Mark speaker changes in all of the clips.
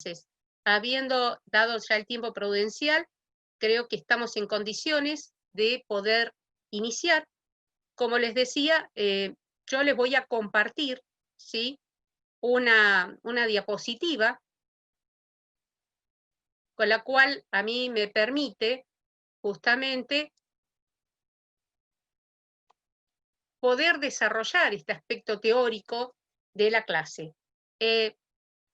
Speaker 1: Entonces, habiendo dado ya el tiempo prudencial, creo que estamos en condiciones de poder iniciar. Como les decía, yo les voy a compartir, ¿sí?, una diapositiva con la cual a mí me permite justamente poder desarrollar este aspecto teórico de la clase.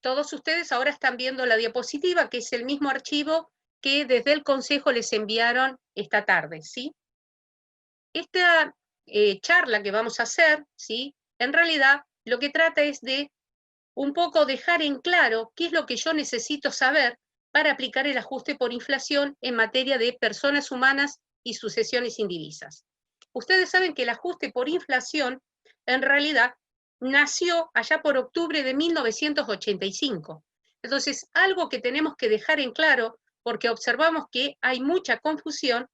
Speaker 1: Todos ustedes ahora están viendo la diapositiva, que es el mismo archivo que desde el Consejo les enviaron esta tarde, ¿sí? Esta charla que vamos a hacer, ¿sí?, en realidad lo que trata es de un poco dejar en claro qué es lo que yo necesito saber para aplicar el ajuste por inflación en materia de personas humanas y sucesiones indivisas. Ustedes saben que el ajuste por inflación en realidad nació allá por octubre de 1985. Entonces, algo que tenemos que dejar en claro, porque observamos que hay mucha confusión,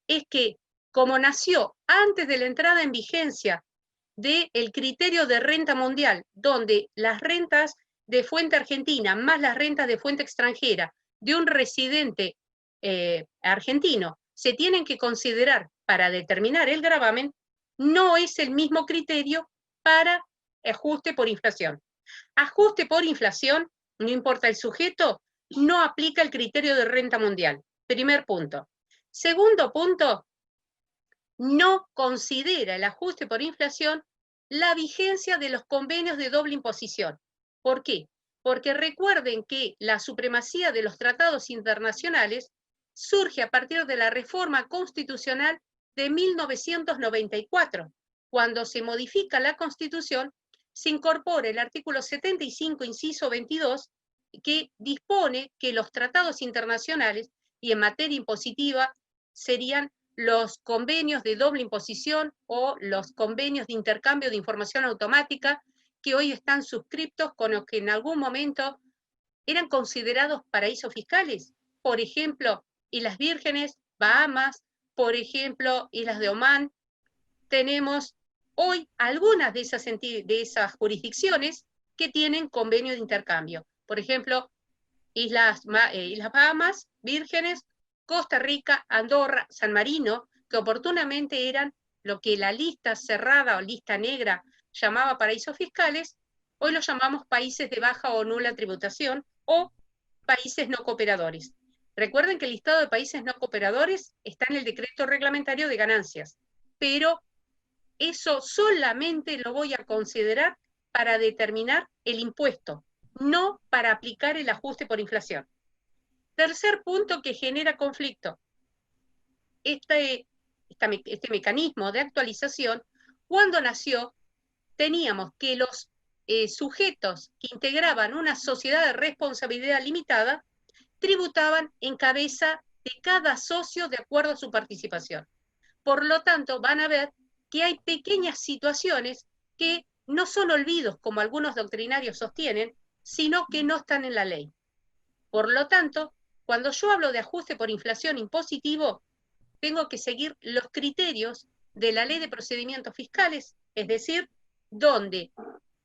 Speaker 1: es que como nació antes de la entrada en vigencia del criterio de renta mundial, donde las rentas de fuente argentina más las rentas de fuente extranjera de un residente argentino se tienen que considerar para determinar el gravamen, no es el mismo criterio para ajuste por inflación. Ajuste por inflación, no importa el sujeto, no aplica el criterio de renta mundial. Primer punto. Segundo punto, no considera el ajuste por inflación la vigencia de los convenios de doble imposición. ¿Por qué? Porque recuerden que la supremacía de los tratados internacionales surge a partir de la reforma constitucional de 1994. Cuando se modifica la Constitución, se incorpora el artículo 75, inciso 22, que dispone que los tratados internacionales y en materia impositiva serían los convenios de doble imposición o los convenios de intercambio de información automática que hoy están suscriptos con los que en algún momento eran considerados paraísos fiscales. Por ejemplo, Islas Vírgenes, Bahamas, por ejemplo, Islas de Omán. Tenemos hoy algunas de esas jurisdicciones que tienen convenios de intercambio. Por ejemplo, Islas Bahamas, Vírgenes, Costa Rica, Andorra, San Marino, que oportunamente eran lo que la lista cerrada o lista negra llamaba paraísos fiscales, hoy los llamamos países de baja o nula tributación o países no cooperadores. Recuerden que el listado de países no cooperadores está en el decreto reglamentario de ganancias, pero eso solamente lo voy a considerar para determinar el impuesto, no para aplicar el ajuste por inflación. Tercer punto que genera conflicto. Este mecanismo de actualización, cuando nació, teníamos que los sujetos que integraban una sociedad de responsabilidad limitada tributaban en cabeza de cada socio de acuerdo a su participación. Por lo tanto, van a ver que hay pequeñas situaciones que no son olvidos, como algunos doctrinarios sostienen, sino que no están en la ley. Por lo tanto, cuando yo hablo de ajuste por inflación impositivo, tengo que seguir los criterios de la Ley de Procedimientos Fiscales, es decir, donde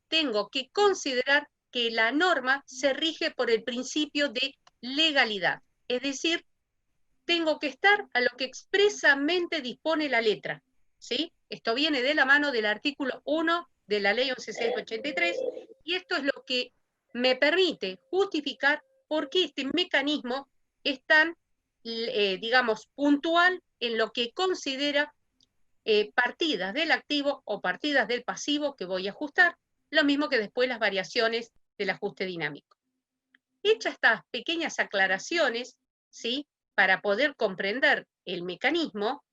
Speaker 1: tengo que considerar que la norma se rige por el principio de legalidad, es decir, tengo que estar a lo que expresamente dispone la letra, ¿sí? Esto viene de la mano del artículo 1 de la Ley 11.683, y esto es lo que me permite justificar por qué este mecanismo es tan, digamos, puntual en lo que considera partidas del activo o partidas del pasivo que voy a ajustar, lo mismo que después las variaciones del ajuste dinámico. Hechas estas pequeñas aclaraciones, ¿sí?, para poder comprender el mecanismo,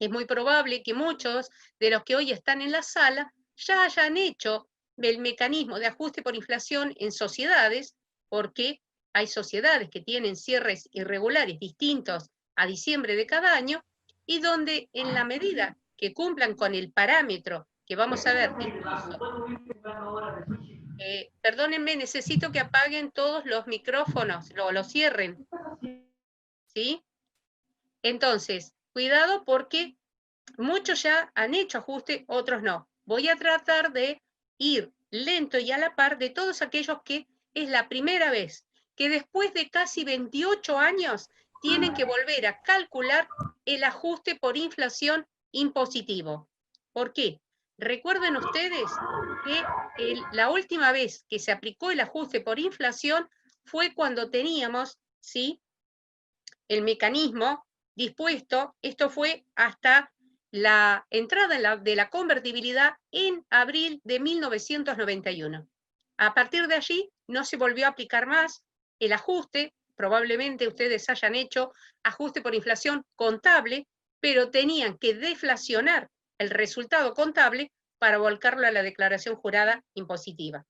Speaker 1: es muy probable que muchos de los que hoy están en la sala ya hayan hecho el mecanismo de ajuste por inflación en sociedades, porque hay sociedades que tienen cierres irregulares distintos a diciembre de cada año, y donde en la medida que cumplan con el parámetro que vamos a ver, incluso, perdónenme, necesito que apaguen todos los micrófonos, lo cierren, ¿sí? Entonces, cuidado porque muchos ya han hecho ajuste, otros no. Voy a tratar de ir lento y a la par de todos aquellos que es la primera vez que después de casi 28 años tienen que volver a calcular el ajuste por inflación impositivo. ¿Por qué? Recuerden ustedes que la última vez que se aplicó el ajuste por inflación fue cuando teníamos, ¿sí?, el mecanismo dispuesto. Esto fue hasta la entrada de la convertibilidad en abril de 1991. A partir de allí no se volvió a aplicar más el ajuste. Probablemente ustedes hayan hecho ajuste por inflación contable, pero tenían que deflacionar el resultado contable para volcarlo a la declaración jurada impositiva.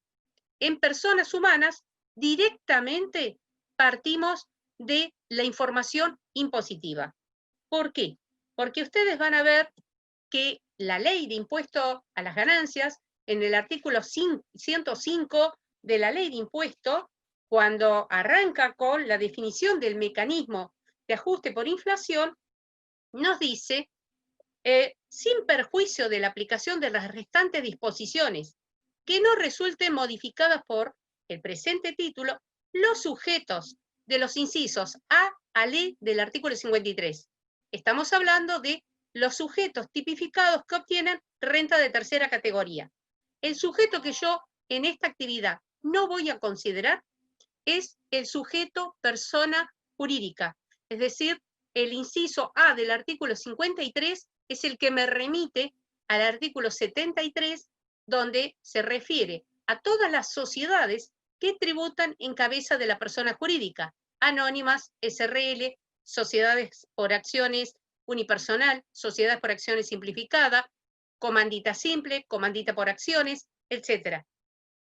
Speaker 1: En personas humanas, directamente partimos de la información impositiva. ¿Por qué? Porque ustedes van a ver que la ley de impuesto a las ganancias, en el artículo 105 de la ley de impuesto, cuando arranca con la definición del mecanismo de ajuste por inflación, nos dice, sin perjuicio de la aplicación de las restantes disposiciones que no resulten modificadas por el presente título, los sujetos de los incisos A L del artículo 53. Estamos hablando de los sujetos tipificados que obtienen renta de tercera categoría. El sujeto que yo en esta actividad no voy a considerar es el sujeto persona jurídica, es decir, el inciso A del artículo 53 es el que me remite al artículo 73, donde se refiere a todas las sociedades que tributan en cabeza de la persona jurídica, anónimas, SRL, sociedades por acciones unipersonal, sociedades por acciones simplificada, comandita simple, comandita por acciones, etc.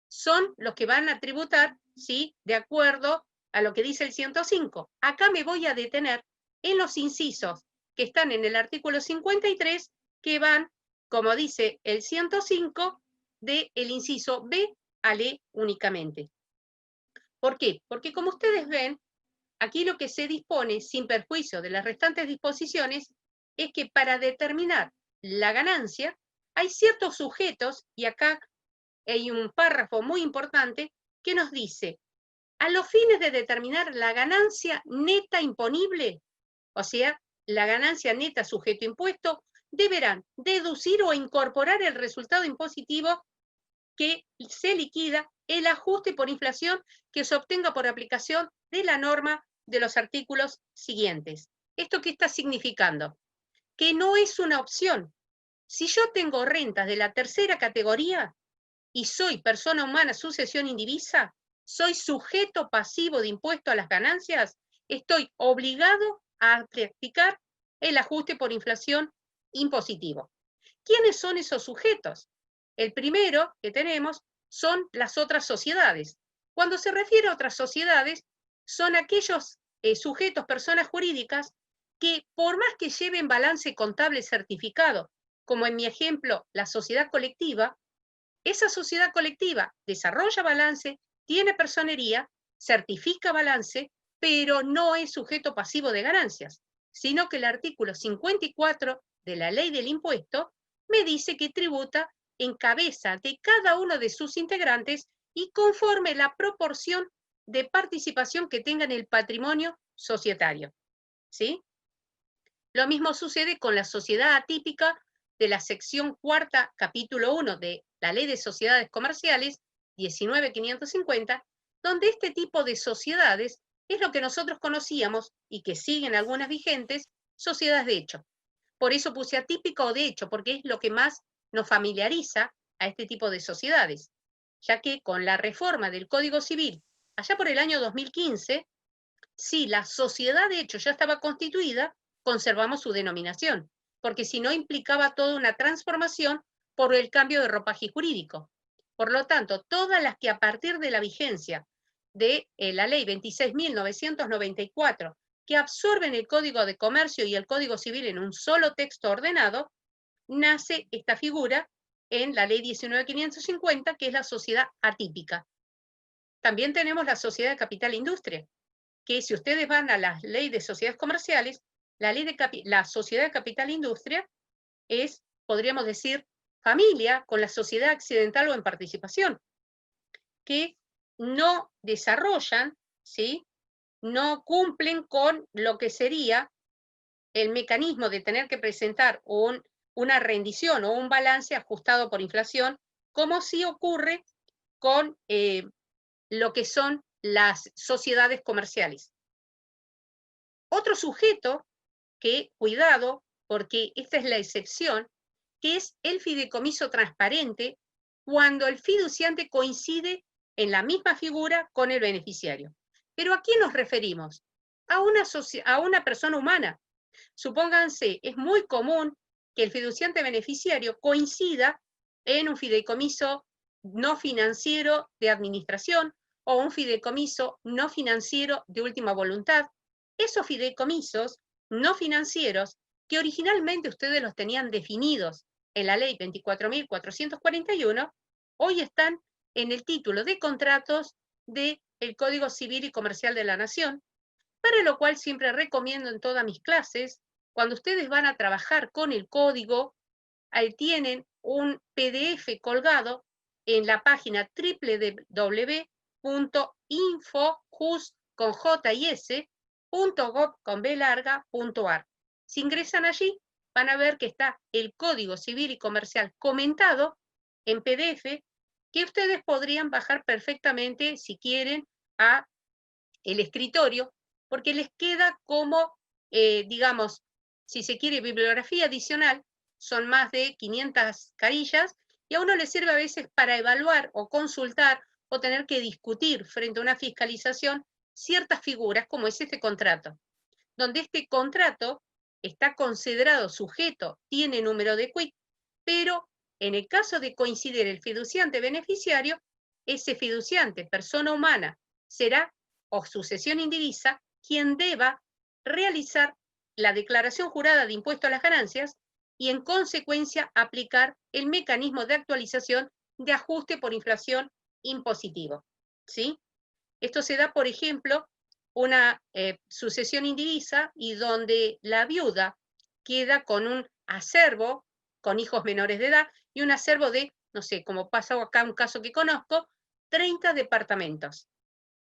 Speaker 1: Son los que van a tributar, ¿sí?, de acuerdo a lo que dice el 105. Acá me voy a detener en los incisos que están en el artículo 53, que van, como dice el 105, del inciso B al E únicamente. ¿Por qué? Porque como ustedes ven, aquí lo que se dispone, sin perjuicio de las restantes disposiciones, es que para determinar la ganancia, hay ciertos sujetos, y acá hay un párrafo muy importante que nos dice, a los fines de determinar la ganancia neta imponible, o sea, la ganancia neta sujeto a impuesto, deberán deducir o incorporar el resultado impositivo que se liquida el ajuste por inflación que se obtenga por aplicación de la norma de los artículos siguientes. ¿Esto qué está significando? Que no es una opción. Si yo tengo rentas de la tercera categoría y soy persona humana sucesión indivisa, soy sujeto pasivo de impuesto a las ganancias, estoy obligado a practicar el ajuste por inflación impositivo. ¿Quiénes son esos sujetos? El primero que tenemos son las otras sociedades. Cuando se refiere a otras sociedades, son aquellos sujetos, personas jurídicas, que por más que lleven balance contable certificado, como en mi ejemplo, la sociedad colectiva, esa sociedad colectiva desarrolla balance, tiene personería, certifica balance, pero no es sujeto pasivo de ganancias, sino que el artículo 54 de la ley del impuesto me dice que tributa en cabeza de cada uno de sus integrantes y conforme la proporción de participación que tenga en el patrimonio societario. ¿Sí? Lo mismo sucede con la sociedad atípica de la sección cuarta, capítulo 1 de la Ley de Sociedades Comerciales, 19.550, donde este tipo de sociedades es lo que nosotros conocíamos y que siguen algunas vigentes, sociedades de hecho. Por eso puse atípica o de hecho, porque es lo que más nos familiariza a este tipo de sociedades, ya que con la reforma del Código Civil, allá por el año 2015, si la sociedad de hecho ya estaba constituida, conservamos su denominación, porque si no implicaba toda una transformación por el cambio de ropaje jurídico. Por lo tanto, todas las que a partir de la vigencia de la ley 26.994, que absorben el Código de Comercio y el Código Civil en un solo texto ordenado, nace esta figura en la ley 19.550, que es la sociedad atípica. También tenemos la sociedad de capital e industria, que si ustedes van a la ley de sociedades comerciales, la sociedad de capital e industria es, podríamos decir, familia con la sociedad accidental o en participación, que no desarrollan ¿sí? No cumplen con lo que sería el mecanismo de tener que presentar una rendición o un balance ajustado por inflación, como sí ocurre con lo que son las sociedades comerciales. Otro sujeto que, cuidado, porque esta es la excepción, que es el fideicomiso transparente, cuando el fiduciante coincide en la misma figura con el beneficiario. ¿Pero a quién nos referimos? A una persona humana. Supónganse, es muy común que el fiduciante beneficiario coincida en un fideicomiso no financiero de administración o un fideicomiso no financiero de última voluntad. Esos fideicomisos no financieros que originalmente ustedes los tenían definidos en la ley 24.441, hoy están en el título de contratos del Código Civil y Comercial de la Nación, para lo cual siempre recomiendo en todas mis clases, cuando ustedes van a trabajar con el código, ahí tienen un PDF colgado en la página www.infojus.gov.ar. Si ingresan allí, van a ver que está el Código Civil y Comercial comentado en PDF, que ustedes podrían bajar perfectamente, si quieren, a el escritorio, porque les queda como, digamos, si se quiere, bibliografía adicional, son más de 500 carillas, y a uno le sirve a veces para evaluar o consultar o tener que discutir frente a una fiscalización ciertas figuras, como es este contrato, donde este contrato está considerado sujeto, tiene número de quit, pero en el caso de coincidir el fiduciante beneficiario, ese fiduciante, persona humana, será o sucesión indivisa quien deba realizar la declaración jurada de impuesto a las ganancias y en consecuencia aplicar el mecanismo de actualización de ajuste por inflación impositivo, ¿sí? Esto se da, por ejemplo, una sucesión indivisa y donde la viuda queda con un acervo con hijos menores de edad y un acervo de, no sé, como pasó acá un caso que conozco, 30 departamentos.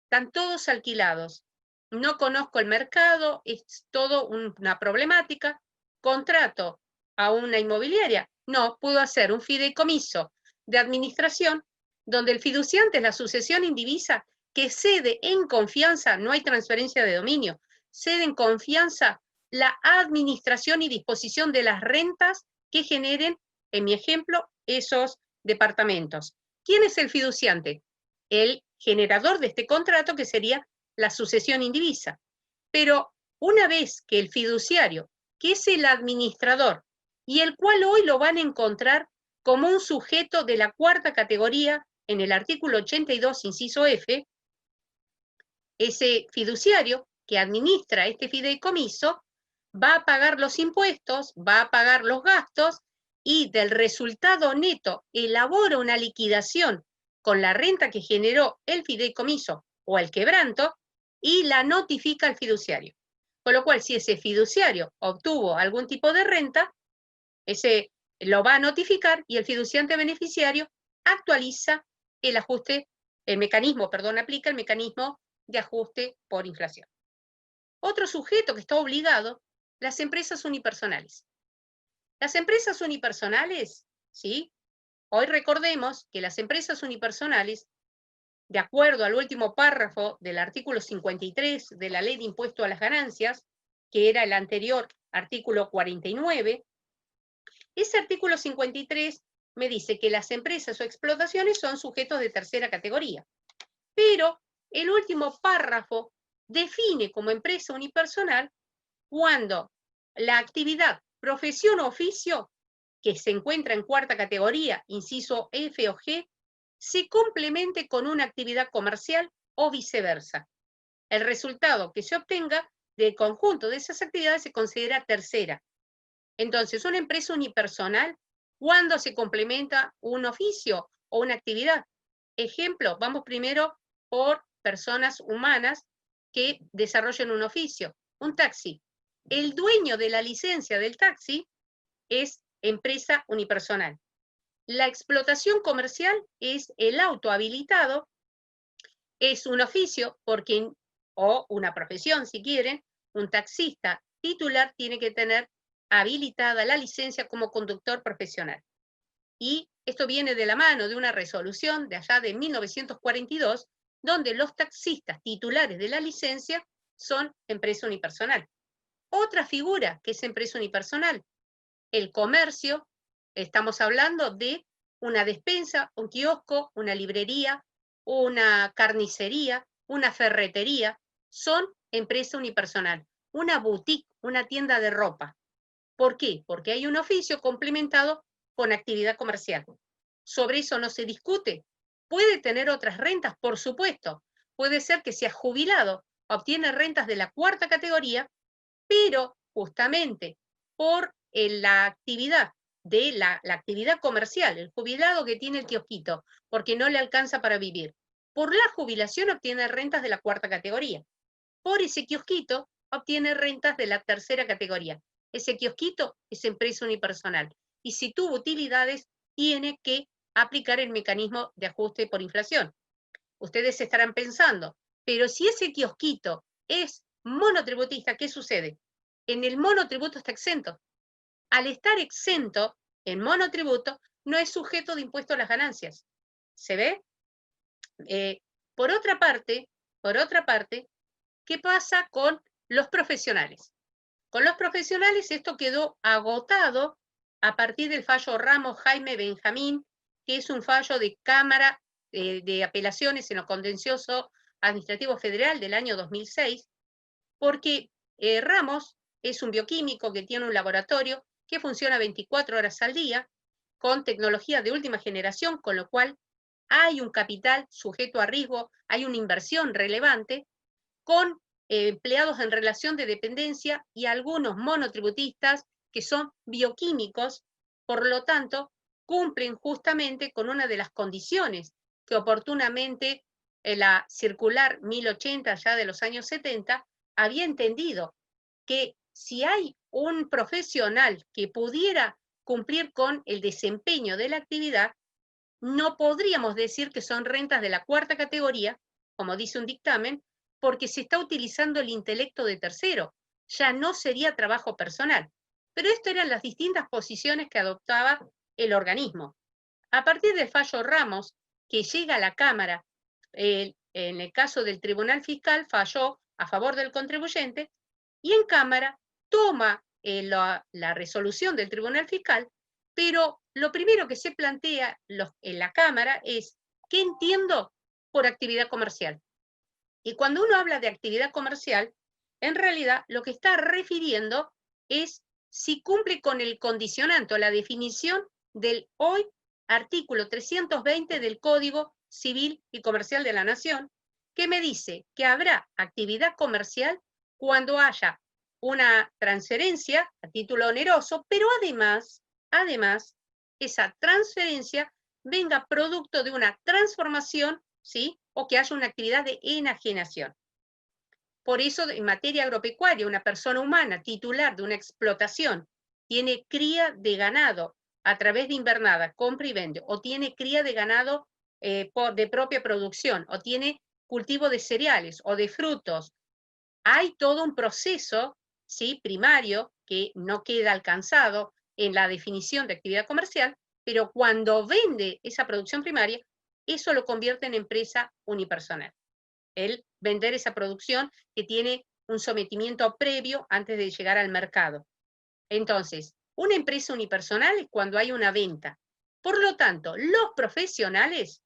Speaker 1: Están todos alquilados. No conozco el mercado, es todo una problemática. Contrato a una inmobiliaria. No, puedo hacer un fideicomiso de administración donde el fiduciante es la sucesión indivisa que cede en confianza, no hay transferencia de dominio, cede en confianza la administración y disposición de las rentas que generen, en mi ejemplo, esos departamentos. ¿Quién es el fiduciante? El generador de este contrato, que sería la sucesión indivisa. Pero una vez que el fiduciario, que es el administrador, y el cual hoy lo van a encontrar como un sujeto de la cuarta categoría en el artículo 82, inciso F, ese fiduciario que administra este fideicomiso va a pagar los impuestos, va a pagar los gastos y del resultado neto elabora una liquidación con la renta que generó el fideicomiso o el quebranto y la notifica al fiduciario. Con lo cual, si ese fiduciario obtuvo algún tipo de renta, ese lo va a notificar y el fiduciante beneficiario actualiza el ajuste, el mecanismo, perdón, aplica el mecanismo de ajuste por inflación. Otro sujeto que está obligado, las empresas unipersonales. Las empresas unipersonales, ¿sí? Hoy recordemos que las empresas unipersonales, de acuerdo al último párrafo del artículo 53 de la Ley de Impuesto a las Ganancias, que era el anterior artículo 49, ese artículo 53 me dice que las empresas o explotaciones son sujetos de tercera categoría. Pero el último párrafo define como empresa unipersonal cuando la actividad, profesión o oficio, que se encuentra en cuarta categoría, inciso F o G, se complemente con una actividad comercial o viceversa. El resultado que se obtenga del conjunto de esas actividades se considera tercera. Entonces, una empresa unipersonal, ¿cuándo se complementa un oficio o una actividad? Ejemplo, vamos primero por personas humanas que desarrollen un oficio. Un taxi. El dueño de la licencia del taxi es empresa unipersonal. La explotación comercial es el auto habilitado Es un oficio porque, o una profesión si quieren, un taxista titular tiene que tener habilitada la licencia como conductor profesional. Y esto viene de la mano de una resolución de allá de 1942, donde los taxistas titulares de la licencia son empresa unipersonal. Otra figura que es empresa unipersonal, el comercio, estamos hablando de una despensa, un kiosco, una librería, una carnicería, una ferretería, son empresa unipersonal. Una boutique, una tienda de ropa. ¿Por qué? Porque hay un oficio complementado con actividad comercial. Sobre eso no se discute. ¿Puede tener otras rentas? Por supuesto. Puede ser que sea jubilado, obtiene rentas de la cuarta categoría, pero justamente por la actividad de la actividad comercial, el jubilado que tiene el kiosquito, porque no le alcanza para vivir. Por la jubilación obtiene rentas de la cuarta categoría. Por ese kiosquito obtiene rentas de la tercera categoría. Ese kiosquito es empresa unipersonal. Y si tuvo utilidades, tiene que aplicar el mecanismo de ajuste por inflación. Ustedes estarán pensando, pero si ese kiosquito es monotributista, ¿qué sucede? En el monotributo está exento. Al estar exento en monotributo, no es sujeto de impuesto a las ganancias. ¿Se ve? Por otra parte, ¿qué pasa con los profesionales? Con los profesionales esto quedó agotado a partir del fallo Ramos Jaime Benjamín, que es un fallo de Cámara de Apelaciones en lo Contencioso Administrativo Federal del año 2006, porque Ramos es un bioquímico que tiene un laboratorio que funciona 24 horas al día, con tecnología de última generación, con lo cual hay un capital sujeto a riesgo, hay una inversión relevante, con empleados en relación de dependencia y algunos monotributistas que son bioquímicos, por lo tanto, cumplen justamente con una de las condiciones que oportunamente la circular 1080 ya de los años 70 había entendido, que si hay un profesional que pudiera cumplir con el desempeño de la actividad, no podríamos decir que son rentas de la cuarta categoría, como dice un dictamen, porque se está utilizando el intelecto de tercero, ya no sería trabajo personal. Pero estas eran las distintas posiciones que adoptaba el organismo. A partir del fallo Ramos, que llega a la Cámara, en el caso del Tribunal Fiscal falló a favor del contribuyente, y en Cámara toma la resolución del Tribunal Fiscal, pero lo primero que se plantea en la Cámara es, ¿qué entiendo por actividad comercial? Y cuando uno habla de actividad comercial, en realidad lo que está refiriendo es si cumple con el condicionante o la definición del hoy artículo 320 del Código Civil y Comercial de la Nación, que me dice que habrá actividad comercial cuando haya una transferencia a título oneroso, pero además, esa transferencia venga producto de una transformación, ¿sí? O que haya una actividad de enajenación. Por eso, en materia agropecuaria, una persona humana titular de una explotación tiene cría de ganado a través de invernada, compra y vende, o tiene cría de ganado de propia producción, o tiene cultivo de cereales o de frutos. Hay todo un proceso, ¿sí? Primario que no queda alcanzado en la definición de actividad comercial, pero cuando vende esa producción primaria, eso lo convierte en empresa unipersonal. El vender esa producción que tiene un sometimiento previo antes de llegar al mercado. Entonces, una empresa unipersonal es cuando hay una venta. Por lo tanto, los profesionales,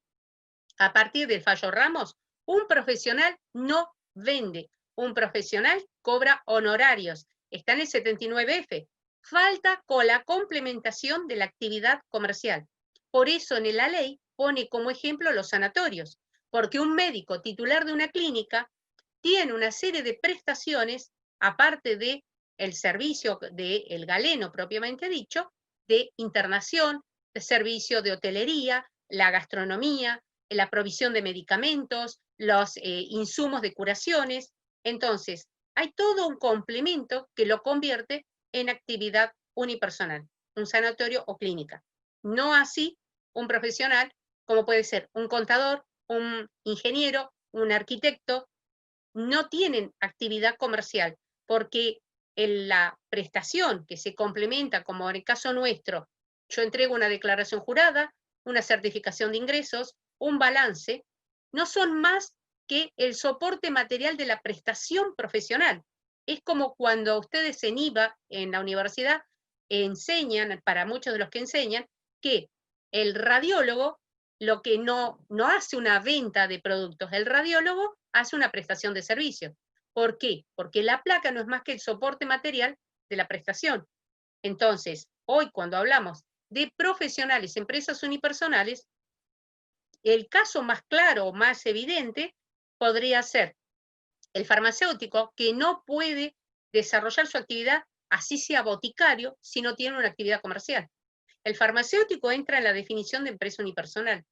Speaker 1: a partir del fallo Ramos, un profesional no vende, un profesional cobra honorarios. Está en el 79F. Falta con la complementación de la actividad comercial. Por eso en la ley pone como ejemplo los sanatorios, porque un médico titular de una clínica tiene una serie de prestaciones, aparte de el servicio del galeno propiamente dicho, de internación, de servicio de hotelería, la gastronomía, la provisión de medicamentos, los insumos de curaciones. Entonces, hay todo un complemento que lo convierte en actividad unipersonal, un sanatorio o clínica. No así un profesional como puede ser un contador, un ingeniero, un arquitecto, no tienen actividad comercial, porque en la prestación que se complementa, como en el caso nuestro, yo entrego una declaración jurada, una certificación de ingresos, un balance, no son más que el soporte material de la prestación profesional. Es como cuando ustedes en IVA, en la universidad, enseñan, para muchos de los que enseñan, que el radiólogo lo que no hace una venta de productos, el radiólogo hace una prestación de servicios. ¿Por qué? Porque la placa no es más que el soporte material de la prestación. Entonces, hoy cuando hablamos de profesionales, empresas unipersonales, el caso más claro, más evidente, podría ser el farmacéutico que no puede desarrollar su actividad, así sea boticario, si no tiene una actividad comercial. El farmacéutico entra en la definición de empresa unipersonal.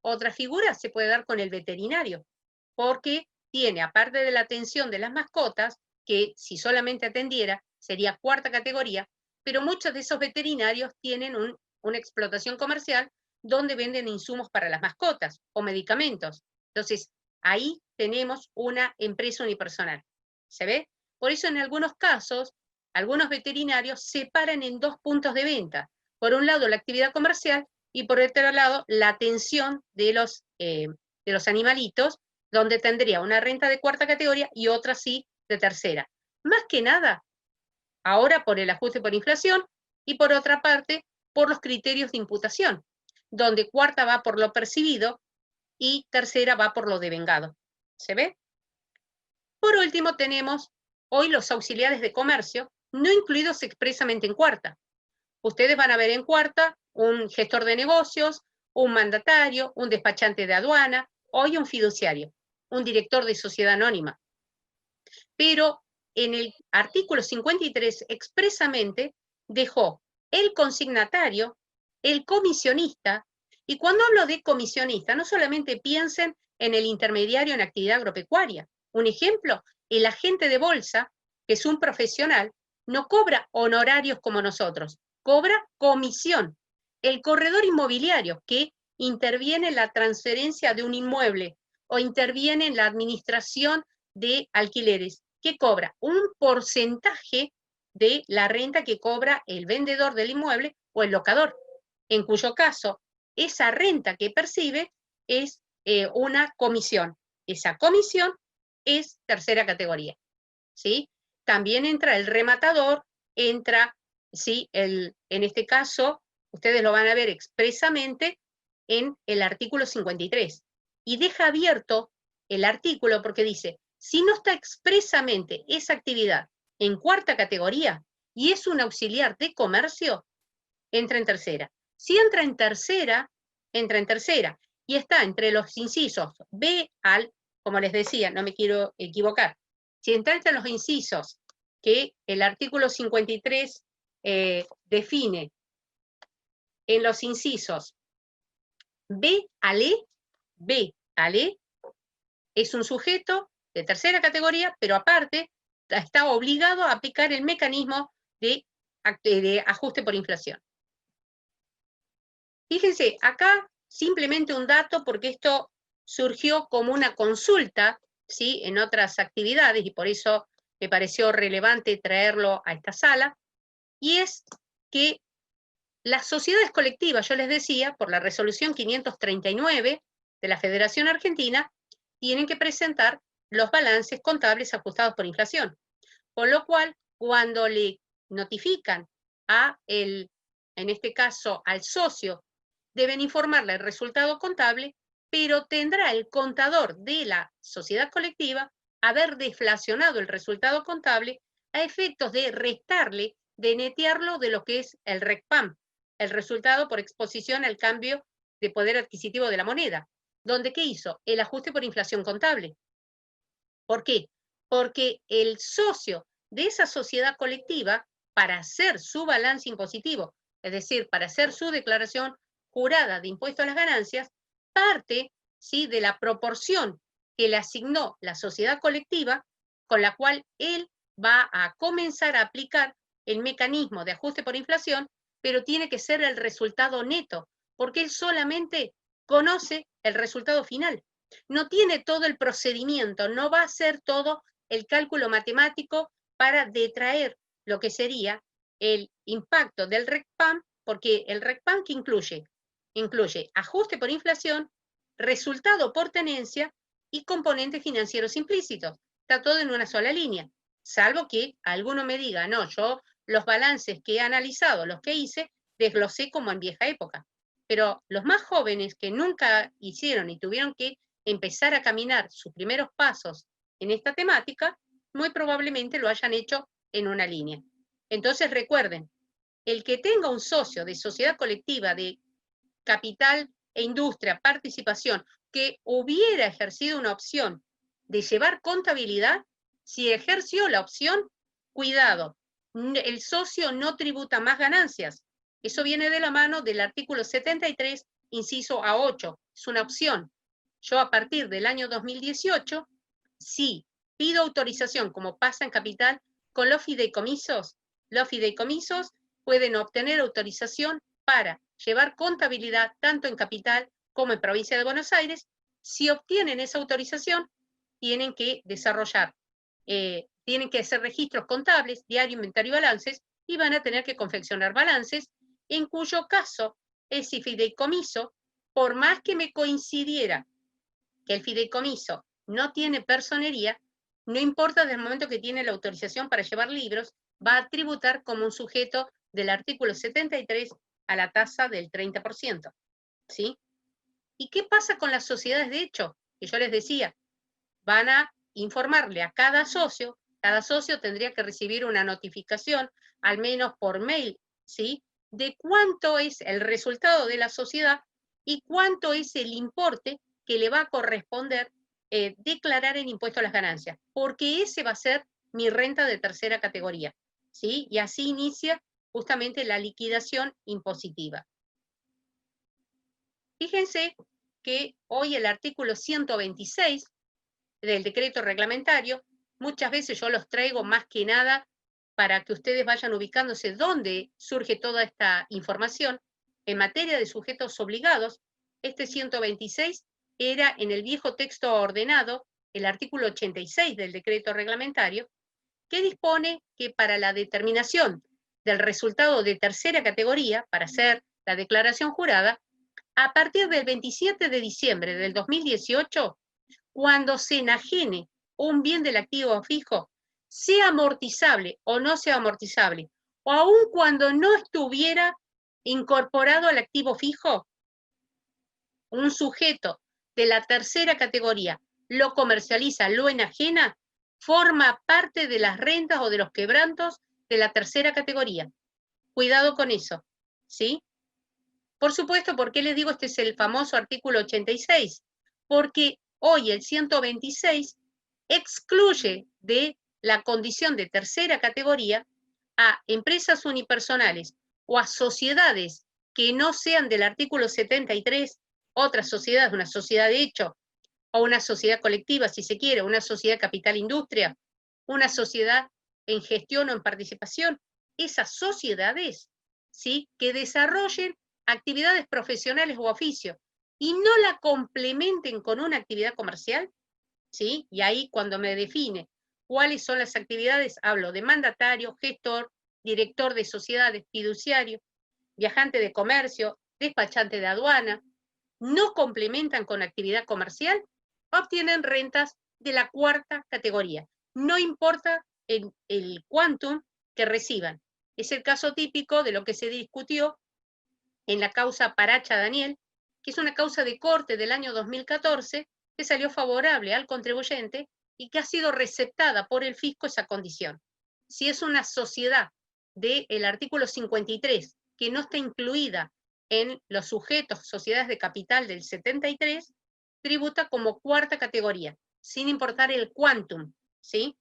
Speaker 1: Otra figura se puede dar con el veterinario, porque tiene, aparte de la atención de las mascotas, que si solamente atendiera sería cuarta categoría, pero muchos de esos veterinarios tienen una explotación comercial donde venden insumos para las mascotas o medicamentos. Entonces, ahí tenemos una empresa unipersonal. ¿Se ve? Por eso en algunos casos, algunos veterinarios separan en dos puntos de venta. Por un lado, la actividad comercial y por otro lado, la atención de los animalitos, donde tendría una renta de cuarta categoría y otra sí de tercera. Más que nada, ahora por el ajuste por inflación y por otra parte, por los criterios de imputación, donde cuarta va por lo percibido y tercera va por lo devengado. ¿Se ve? Por último, tenemos hoy los auxiliares de comercio, no incluidos expresamente en cuarta. Ustedes van a ver en cuarta un gestor de negocios, un mandatario, un despachante de aduana, hoy un fiduciario, un director de sociedad anónima. Pero en el artículo 53 expresamente dejó el consignatario, el comisionista, y cuando hablo de comisionista, no solamente piensen en el intermediario en actividad agropecuaria. Un ejemplo, el agente de bolsa, que es un profesional, no cobra honorarios como nosotros, cobra comisión. El corredor inmobiliario, que interviene en la transferencia de un inmueble o interviene en la administración de alquileres, que cobra un porcentaje de la renta que cobra el vendedor del inmueble o el locador, en cuyo caso esa renta que percibe es una comisión. Esa comisión es tercera categoría, ¿sí? También entra el rematador, entra, ¿sí? En este caso, ustedes lo van a ver expresamente en el artículo 53. Y deja abierto el artículo porque dice, si no está expresamente esa actividad en cuarta categoría y es un auxiliar de comercio, entra en tercera. Si entra en tercera y está entre los incisos B al, como les decía, no me quiero equivocar, si entra entre los incisos que el artículo 53 define en los incisos B al E es un sujeto de tercera categoría, pero aparte está obligado a aplicar el mecanismo de ajuste por inflación. Fíjense, acá simplemente un dato, porque esto surgió como una consulta, ¿sí? En otras actividades, y por eso me pareció relevante traerlo a esta sala, y es que las sociedades colectivas, yo les decía, por la resolución 539 de la Federación Argentina, tienen que presentar los balances contables ajustados por inflación. Con lo cual, cuando le notifican en este caso, al socio, deben informarle el resultado contable, pero tendrá el contador de la sociedad colectiva haber deflacionado el resultado contable a efectos de restarle, de netearlo de lo que es el RECPAM, el resultado por exposición al cambio de poder adquisitivo de la moneda, donde ¿qué hizo? El ajuste por inflación contable. ¿Por qué? Porque el socio de esa sociedad colectiva, para hacer su balance impositivo, es decir, para hacer su declaración jurada de impuesto a las ganancias, parte, ¿sí?, de la proporción que le asignó la sociedad colectiva, con la cual él va a comenzar a aplicar el mecanismo de ajuste por inflación, pero tiene que ser el resultado neto, porque él solamente conoce el resultado final. No tiene todo el procedimiento, no va a hacer todo el cálculo matemático para detraer lo que sería el impacto del RECPAM, porque el RECPAM que incluye ajuste por inflación, resultado por tenencia y componentes financieros implícitos. Está todo en una sola línea, salvo que alguno me diga, no, yo los balances que he analizado, los que hice, desglosé como en vieja época. Pero los más jóvenes que nunca hicieron y tuvieron que empezar a caminar sus primeros pasos en esta temática, muy probablemente lo hayan hecho en una línea. Entonces recuerden, el que tenga un socio de sociedad colectiva de capital e industria, participación, que hubiera ejercido una opción de llevar contabilidad, si ejerció la opción, cuidado, el socio no tributa más ganancias. Eso viene de la mano del artículo 73, inciso A8, es una opción. Yo a partir del año 2018, sí pido autorización, como pasa en capital, con los fideicomisos pueden obtener autorización para llevar contabilidad tanto en capital como en provincia de Buenos Aires. Si obtienen esa autorización, tienen que desarrollar, tienen que hacer registros contables, diario, inventario y balances, y van a tener que confeccionar balances, en cuyo caso ese fideicomiso, por más que me coincidiera que el fideicomiso no tiene personería, no importa desde el momento que tiene la autorización para llevar libros, va a tributar como un sujeto del artículo 73 a la tasa del 30%, ¿sí? ¿Y qué pasa con las sociedades de hecho? Que yo les decía, van a informarle a cada socio tendría que recibir una notificación, al menos por mail, ¿sí? De cuánto es el resultado de la sociedad y cuánto es el importe que le va a corresponder declarar en impuesto a las ganancias, porque ese va a ser mi renta de tercera categoría, ¿sí? Y así inicia justamente la liquidación impositiva. Fíjense que hoy el artículo 126 del decreto reglamentario, muchas veces yo los traigo más que nada para que ustedes vayan ubicándose dónde surge toda esta información. En materia de sujetos obligados, este 126 era en el viejo texto ordenado, el artículo 86 del decreto reglamentario, que dispone que para la determinación del resultado de tercera categoría, para hacer la declaración jurada, a partir del 27 de diciembre del 2018, cuando se enajene un bien del activo fijo, sea amortizable o no sea amortizable, o aun cuando no estuviera incorporado al activo fijo, un sujeto de la tercera categoría lo comercializa, lo enajena, forma parte de las rentas o de los quebrantos de la tercera categoría. Cuidado con eso, ¿sí? Por supuesto, ¿por qué les digo este es el famoso artículo 86? Porque hoy el 126 excluye de la condición de tercera categoría a empresas unipersonales o a sociedades que no sean del artículo 73, otras sociedades, una sociedad de hecho, o una sociedad colectiva, si se quiere, una sociedad capital-industria, una sociedad en gestión o en participación. Esas sociedades, ¿sí?, que desarrollen actividades profesionales o oficios y no la complementen con una actividad comercial, ¿sí? Y ahí cuando me define cuáles son las actividades, hablo de mandatario, gestor, director de sociedades, fiduciario, viajante de comercio, despachante de aduana, no complementan con actividad comercial, obtienen rentas de la cuarta categoría. No importa el quantum que reciban. Es el caso típico de lo que se discutió en la causa Paracha Daniel, que es una causa de corte del año 2014, que salió favorable al contribuyente y que ha sido receptada por el fisco esa condición. Si es una sociedad del artículo 53, que no está incluida en los sujetos, sociedades de capital del 73, tributa como cuarta categoría, sin importar el quantum, ¿sí?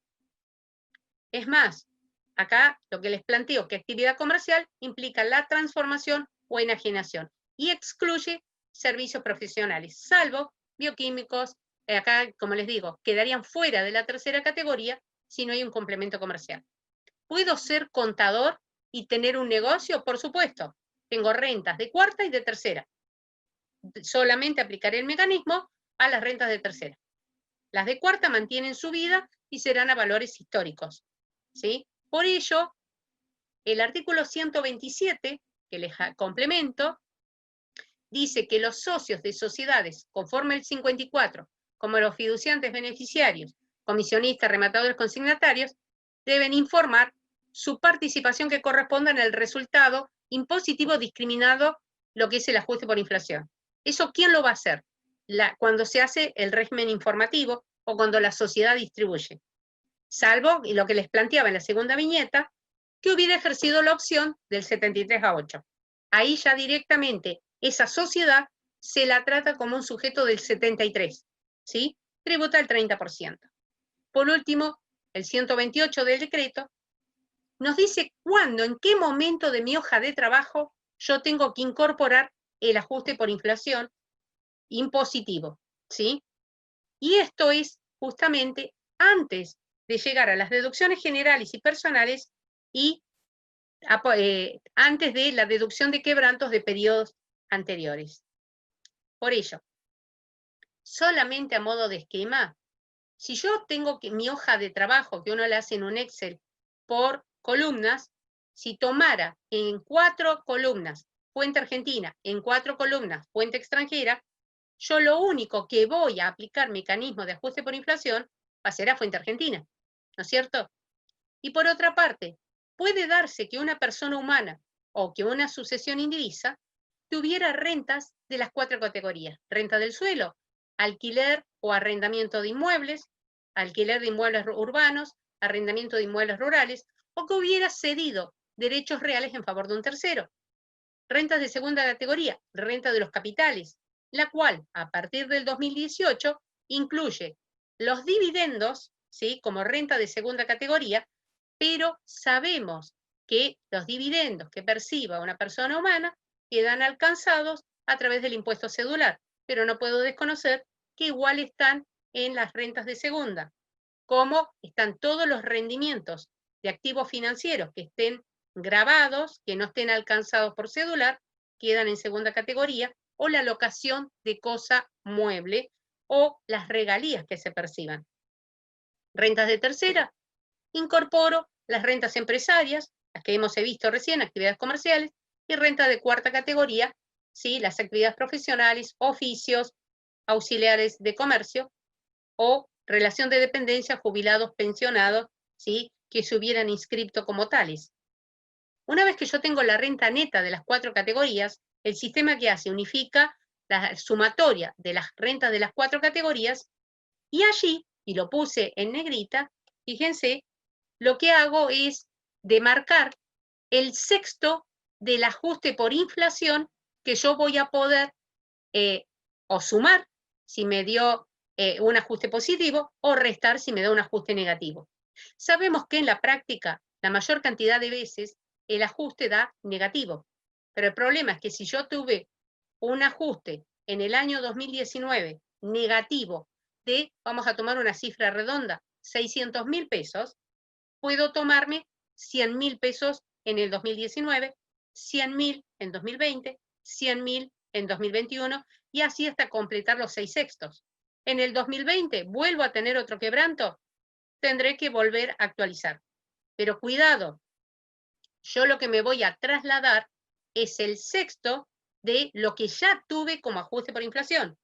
Speaker 1: Es más, acá lo que les planteo, que actividad comercial implica la transformación o enajenación y excluye servicios profesionales, salvo bioquímicos, acá, como les digo, quedarían fuera de la tercera categoría si no hay un complemento comercial. ¿Puedo ser contador y tener un negocio? Por supuesto. Tengo rentas de cuarta y de tercera. Solamente aplicaré el mecanismo a las rentas de tercera. Las de cuarta mantienen su vida y serán a valores históricos, ¿sí? Por ello, el artículo 127, que les complemento, dice que los socios de sociedades conforme el 54, como los fiduciantes beneficiarios, comisionistas, rematadores, consignatarios, deben informar su participación que corresponda en el resultado impositivo discriminado, lo que es el ajuste por inflación. ¿Eso quién lo va a hacer? Cuando se hace el régimen informativo o cuando la sociedad distribuye. Salvo, y lo que les planteaba en la segunda viñeta, que hubiera ejercido la opción del 73-8. Ahí ya directamente esa sociedad se la trata como un sujeto del 73, ¿sí? Tributa el 30%. Por último, el 128 del decreto nos dice cuándo, en qué momento de mi hoja de trabajo yo tengo que incorporar el ajuste por inflación impositivo, ¿sí? Y esto es justamente antes de llegar a las deducciones generales y personales y antes de la deducción de quebrantos de periodos anteriores. Por ello, solamente a modo de esquema, si yo tengo mi hoja de trabajo, que uno la hace en un Excel por columnas, si tomara en 4 columnas fuente argentina, en 4 columnas fuente extranjera, yo lo único que voy a aplicar mecanismo de ajuste por inflación va a ser a fuente argentina, ¿no es cierto? Y por otra parte, puede darse que una persona humana o que una sucesión indivisa tuviera rentas de las 4 categorías: renta del suelo, alquiler o arrendamiento de inmuebles, alquiler de inmuebles urbanos, arrendamiento de inmuebles rurales, o que hubiera cedido derechos reales en favor de un tercero. Rentas de segunda categoría, renta de los capitales, la cual a partir del 2018 incluye los dividendos, ¿sí?, como renta de segunda categoría, pero sabemos que los dividendos que perciba una persona humana quedan alcanzados a través del impuesto cedular, pero no puedo desconocer que igual están en las rentas de segunda, como están todos los rendimientos de activos financieros que estén grabados, que no estén alcanzados por cedular, quedan en segunda categoría, o la locación de cosa mueble, o las regalías que se perciban. Rentas de tercera, incorporo las rentas empresarias, las que hemos visto recién, actividades comerciales, y renta de cuarta categoría, ¿sí?, las actividades profesionales, oficios, auxiliares de comercio, o relación de dependencia, jubilados, pensionados, ¿sí?, que se hubieran inscrito como tales. Una vez que yo tengo la renta neta de las 4 categorías, el sistema que hace unifica la sumatoria de las rentas de las 4 categorías, y allí, y lo puse en negrita, fíjense, lo que hago es demarcar el sexto del ajuste por inflación que yo voy a poder o sumar si me dio un ajuste positivo, o restar si me da un ajuste negativo. Sabemos que en la práctica, la mayor cantidad de veces, el ajuste da negativo. Pero el problema es que si yo tuve un ajuste en el año 2019 negativo de, vamos a tomar una cifra redonda, 600.000 pesos, puedo tomarme 100.000 pesos en el 2019, 100.000 en 2020, 100.000 en 2021, y así hasta completar los 6 sextos. En el 2020 vuelvo a tener otro quebranto, tendré que volver a actualizar. Pero cuidado, yo lo que me voy a trasladar es el sexto de lo que ya tuve como ajuste por inflación.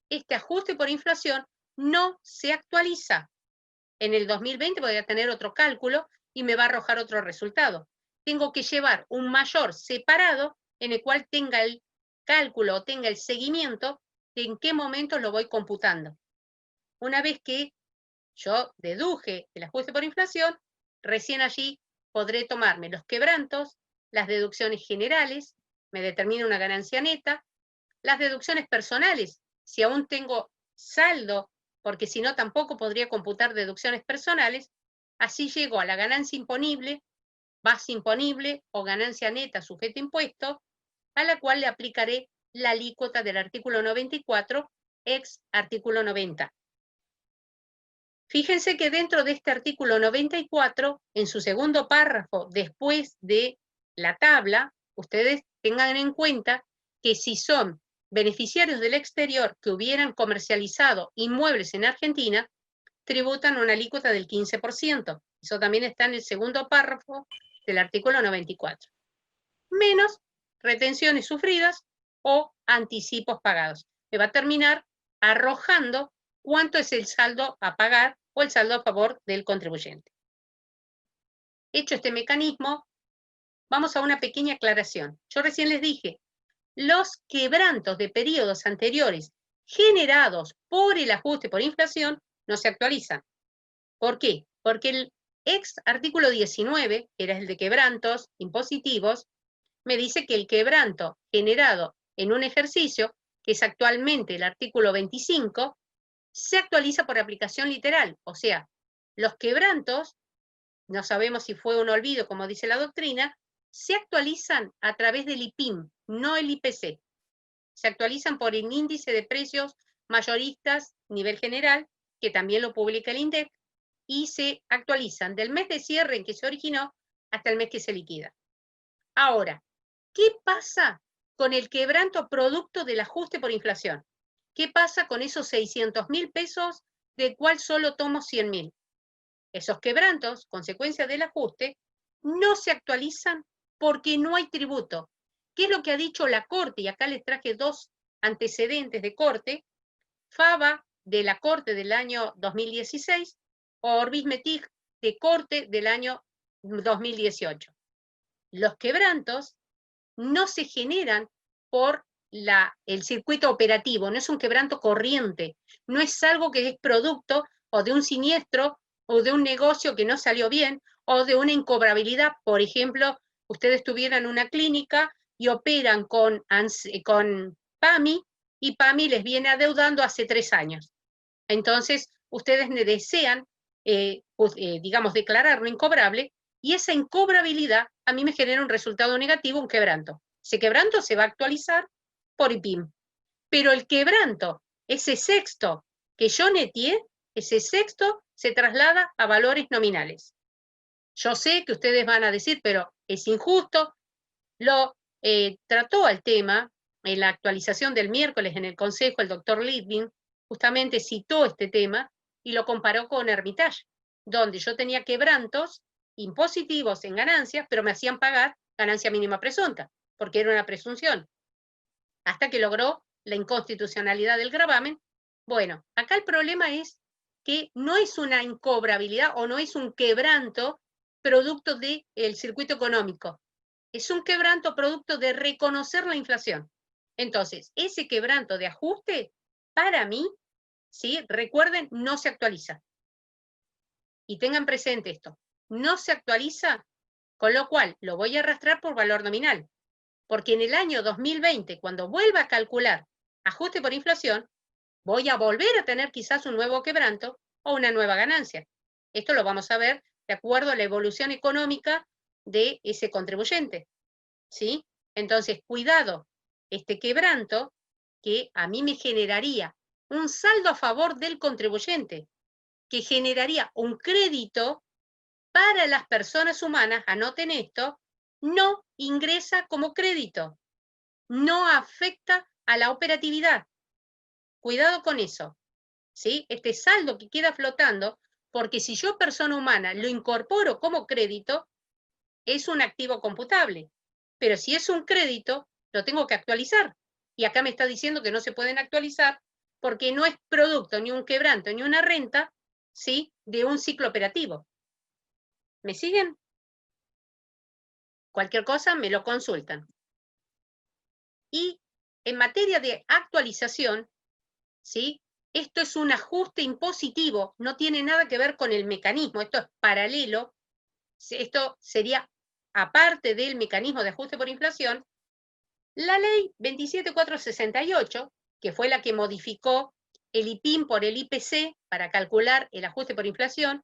Speaker 1: Este ajuste por inflación no se actualiza. En el 2020 voy a tener otro cálculo y me va a arrojar otro resultado. Tengo que llevar un mayor separado en el cual tenga el cálculo o tenga el seguimiento de en qué momento lo voy computando. Una vez que yo deduje el ajuste por inflación, recién allí podré tomarme los quebrantos, las deducciones generales, me determina una ganancia neta, las deducciones personales, si aún tengo saldo, porque si no tampoco podría computar deducciones personales, así llego a la ganancia imponible, base imponible o ganancia neta sujeta a impuesto, a la cual le aplicaré la alícuota del artículo 94, ex artículo 90. Fíjense que dentro de este artículo 94, en su segundo párrafo, después de la tabla, ustedes tengan en cuenta que si son beneficiarios del exterior que hubieran comercializado inmuebles en Argentina tributan una alícuota del 15%. Eso también está en el segundo párrafo del artículo 94. Menos retenciones sufridas o anticipos pagados. Me va a terminar arrojando cuánto es el saldo a pagar o el saldo a favor del contribuyente. Hecho este mecanismo, vamos a una pequeña aclaración. Yo recién les dije, los quebrantos de periodos anteriores generados por el ajuste por inflación no se actualizan. ¿Por qué? Porque el ex artículo 19, que era el de quebrantos impositivos, me dice que el quebranto generado en un ejercicio, que es actualmente el artículo 25, se actualiza por aplicación literal. O sea, los quebrantos, no sabemos si fue un olvido, como dice la doctrina, se actualizan a través del IPIM, no el IPC. Se actualizan por el índice de precios mayoristas nivel general, que también lo publica el INDEC, y se actualizan del mes de cierre en que se originó hasta el mes que se liquida. Ahora, ¿qué pasa con el quebranto producto del ajuste por inflación? ¿Qué pasa con esos 600.000 pesos del cual solo tomo 100.000? Esos quebrantos, consecuencia del ajuste, no se actualizan porque no hay tributo. ¿Qué es lo que ha dicho la Corte? Y acá les traje dos antecedentes de Corte. Fava de la Corte del año 2016 o Orbis Metig de Corte del año 2018. Los quebrantos no se generan por el circuito operativo, no es un quebranto corriente, no es algo que es producto o de un siniestro o de un negocio que no salió bien o de una incobrabilidad. Por ejemplo, ustedes tuvieran una clínica y operan con PAMI y PAMI les viene adeudando hace 3 años. Entonces, ustedes desean, digamos, declararlo incobrable y esa incobrabilidad a mí me genera un resultado negativo, un quebranto. Ese quebranto se va a actualizar por IPIM. Pero el quebranto, ese sexto que yo netié, ese sexto se traslada a valores nominales. Yo sé que ustedes van a decir, pero es injusto. Lo trató al tema en la actualización del miércoles en el Consejo, el doctor Litvin justamente citó este tema y lo comparó con Hermitage, donde yo tenía quebrantos impositivos en ganancias, pero me hacían pagar ganancia mínima presunta, porque era una presunción, hasta que logró la inconstitucionalidad del gravamen. Bueno, acá el problema es que no es una incobrabilidad o no es un quebranto producto del circuito económico, es un quebranto producto de reconocer la inflación. Entonces, ese quebranto de ajuste, para mí, ¿sí? Recuerden, no se actualiza. Y tengan presente esto, no se actualiza, con lo cual lo voy a arrastrar por valor nominal. Porque en el año 2020, cuando vuelva a calcular ajuste por inflación, voy a volver a tener quizás un nuevo quebranto o una nueva ganancia. Esto lo vamos a ver de acuerdo a la evolución económica de ese contribuyente. ¿Sí? Entonces, cuidado, este quebranto que a mí me generaría un saldo a favor del contribuyente, que generaría un crédito para las personas humanas, anoten esto, no ingresa como crédito, no afecta a la operatividad. Cuidado con eso, ¿sí? Este saldo que queda flotando, porque si yo, persona humana, lo incorporo como crédito, es un activo computable. Pero si es un crédito, lo tengo que actualizar. Y acá me está diciendo que no se pueden actualizar porque no es producto ni un quebranto ni una renta, ¿sí? De un ciclo operativo. ¿Me siguen? Cualquier cosa me lo consultan. Y en materia de actualización, ¿sí? Esto es un ajuste impositivo, no tiene nada que ver con el mecanismo, esto es paralelo, esto sería aparte del mecanismo de ajuste por inflación. La ley 27468, que fue la que modificó el IPIM por el IPC para calcular el ajuste por inflación,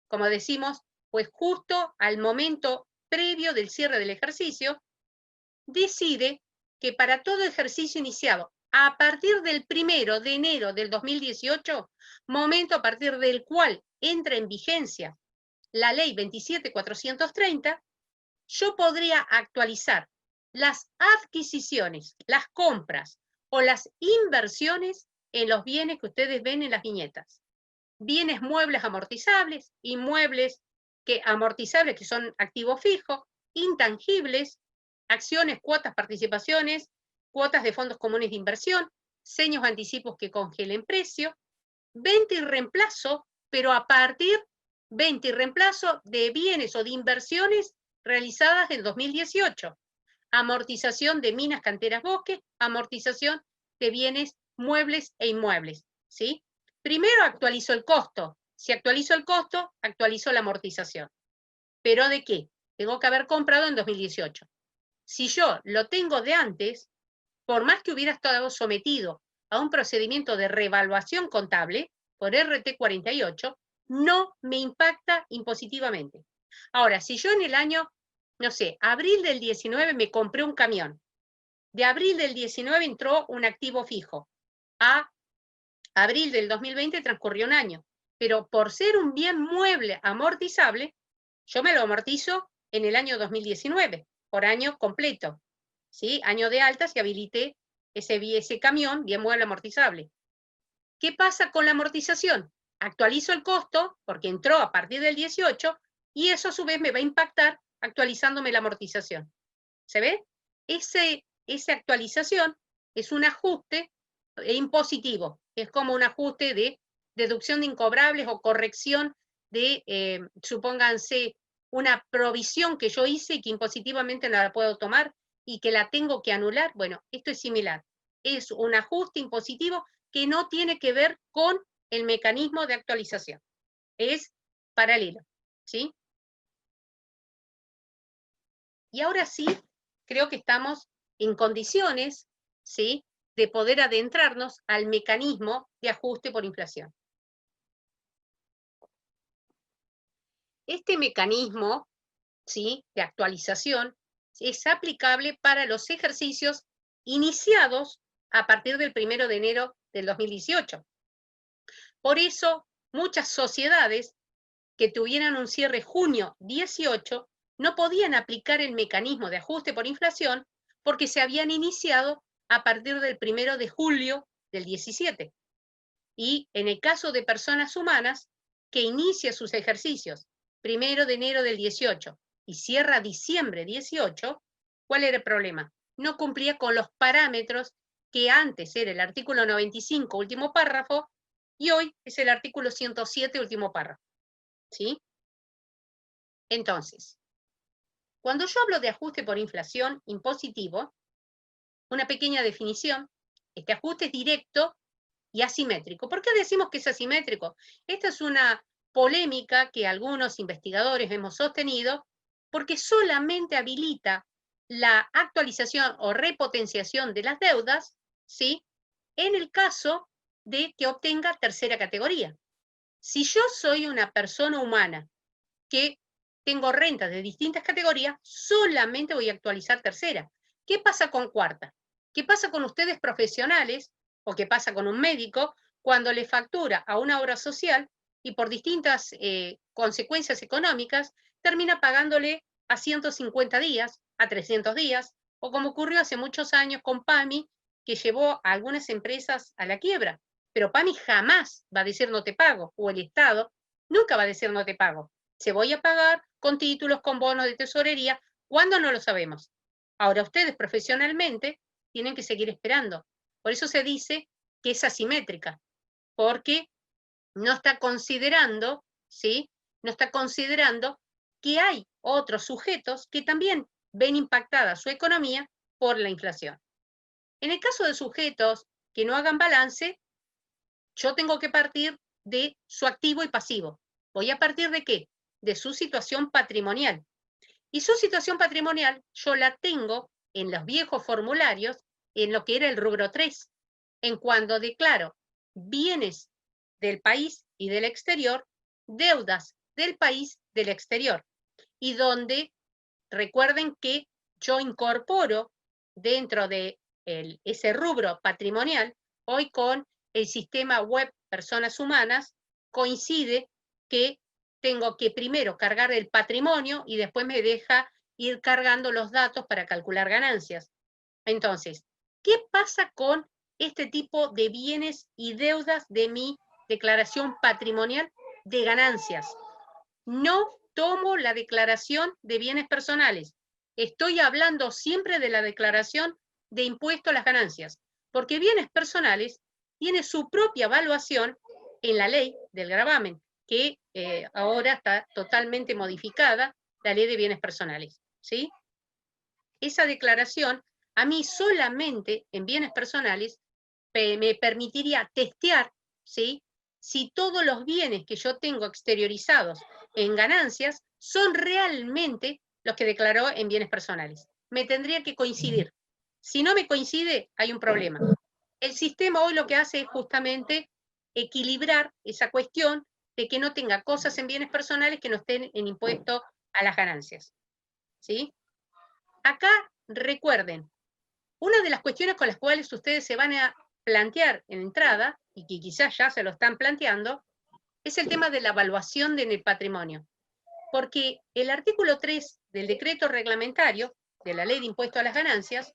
Speaker 1: como decimos, pues justo al momento previo del cierre del ejercicio, decide que para todo ejercicio iniciado a partir del 1 de enero del 2018, momento a partir del cual entra en vigencia la ley 27430, yo podría actualizar las adquisiciones, las compras o las inversiones en los bienes que ustedes ven en las viñetas. Bienes muebles amortizables, inmuebles amortizables que son activos fijos, intangibles, acciones, cuotas, participaciones, cuotas de fondos comunes de inversión, seños anticipos que congelen precio, venta y reemplazo, pero a partir venta y reemplazo de bienes o de inversiones realizadas en 2018. Amortización de minas, canteras, bosques, amortización de bienes muebles e inmuebles, ¿sí? Primero actualizo el costo. Si actualizo el costo, actualizo la amortización. ¿Pero de qué? Tengo que haber comprado en 2018. Si yo lo tengo de antes, por más que hubiera estado sometido a un procedimiento de revaluación contable por RT 48, no me impacta impositivamente. Ahora, si yo en el año, no sé, abril del 19 me compré un camión, de abril del 19 entró un activo fijo, a abril del 2020 transcurrió un año, pero por ser un bien mueble amortizable, yo me lo amortizo en el año 2019, por año completo, ¿sí? Año de altas y habilité ese camión bien mueble amortizable. ¿Qué pasa con la amortización? Actualizo el costo, porque entró a partir del 18, y eso a su vez me va a impactar actualizándome la amortización. ¿Se ve? Esa actualización es un ajuste impositivo, es como un ajuste de deducción de incobrables o corrección de, supónganse, una provisión que yo hice y que impositivamente no la puedo tomar y que la tengo que anular. Bueno, esto es similar. Es un ajuste impositivo que no tiene que ver con el mecanismo de actualización. Es paralelo, ¿sí? Y ahora sí, creo que estamos en condiciones, ¿sí?, de poder adentrarnos al mecanismo de ajuste por inflación. Este mecanismo, ¿sí?, de actualización es aplicable para los ejercicios iniciados a partir del 1 de enero del 2018. Por eso, muchas sociedades que tuvieran un cierre junio 18 no podían aplicar el mecanismo de ajuste por inflación porque se habían iniciado a partir del 1 de julio del 17. Y en el caso de personas humanas, que inicia sus ejercicios 1 de enero del 18 y cierra diciembre 18, ¿cuál era el problema? No cumplía con los parámetros que antes era el artículo 95, último párrafo, y hoy es el artículo 107, último párrafo. ¿Sí? Entonces, cuando yo hablo de ajuste por inflación impositivo, una pequeña definición, este ajuste es directo y asimétrico. ¿Por qué decimos que es asimétrico? Esta es una polémica que algunos investigadores hemos sostenido porque solamente habilita la actualización o repotenciación de las deudas, ¿sí?, en el caso de que obtenga tercera categoría. Si yo soy una persona humana que tengo rentas de distintas categorías, solamente voy a actualizar tercera. ¿Qué pasa con cuarta? ¿Qué pasa con ustedes profesionales o qué pasa con un médico cuando le factura a una obra social y por distintas consecuencias económicas termina pagándole a 150 días, a 300 días, o como ocurrió hace muchos años con PAMI, que llevó a algunas empresas a la quiebra? Pero PAMI jamás va a decir no te pago, o el Estado nunca va a decir no te pago. Se voy a pagar con títulos, con bonos de tesorería, ¿cuándo? No lo sabemos. Ahora ustedes profesionalmente tienen que seguir esperando. Por eso se dice que es asimétrica, porque no está considerando, ¿sí?, no está considerando que hay otros sujetos que también ven impactada su economía por la inflación. En el caso de sujetos que no hagan balance, yo tengo que partir de su activo y pasivo. ¿Voy a partir de qué? De su situación patrimonial. Y su situación patrimonial yo la tengo en los viejos formularios, en lo que era el rubro 3, en cuando declaro bienes del país y del exterior, deudas del país del exterior, y donde recuerden que yo incorporo dentro de ese rubro patrimonial, hoy con el sistema web Personas Humanas, coincide que tengo que primero cargar el patrimonio y después me deja ir cargando los datos para calcular ganancias. Entonces, ¿qué pasa con este tipo de bienes y deudas de mi declaración patrimonial de ganancias. No tomo la declaración de bienes personales. Estoy hablando siempre de la declaración de impuesto a las ganancias, porque bienes personales tiene su propia evaluación en la ley del gravamen, que ahora está totalmente modificada, la ley de bienes personales, ¿sí? Esa declaración a mí solamente en bienes personales me permitiría testear, ¿sí?, si todos los bienes que yo tengo exteriorizados en ganancias son realmente los que declaró en bienes personales. Me tendría que coincidir. Si no me coincide, hay un problema. El sistema hoy lo que hace es justamente equilibrar esa cuestión de que no tenga cosas en bienes personales que no estén en impuesto a las ganancias, ¿sí? Acá, recuerden, una de las cuestiones con las cuales ustedes se van a plantear en entrada, y que quizás ya se lo están planteando, es el tema de la evaluación del patrimonio. Porque el artículo 3 del decreto reglamentario de la ley de impuesto a las ganancias,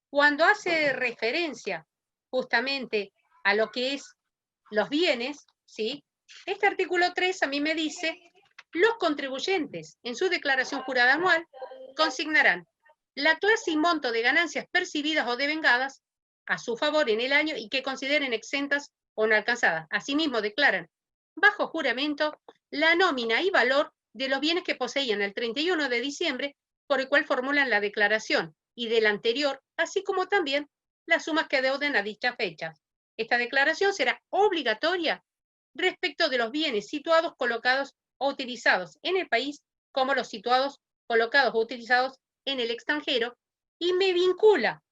Speaker 1: cuando hace referencia justamente a lo que es los bienes, ¿sí?, este artículo 3 a mí me dice: los contribuyentes en su declaración jurada anual consignarán la clase y monto de ganancias percibidas o devengadas a su favor en el año y que consideren exentas o no alcanzadas. Asimismo, declaran bajo juramento la nómina y valor de los bienes que poseían el 31 de diciembre por el cual formulan la declaración y del anterior, así como también las sumas que adeuden a dichas fechas. Esta declaración será obligatoria respecto de los bienes situados, colocados o utilizados en el país, como los situados, colocados o utilizados en el extranjero, y me vincula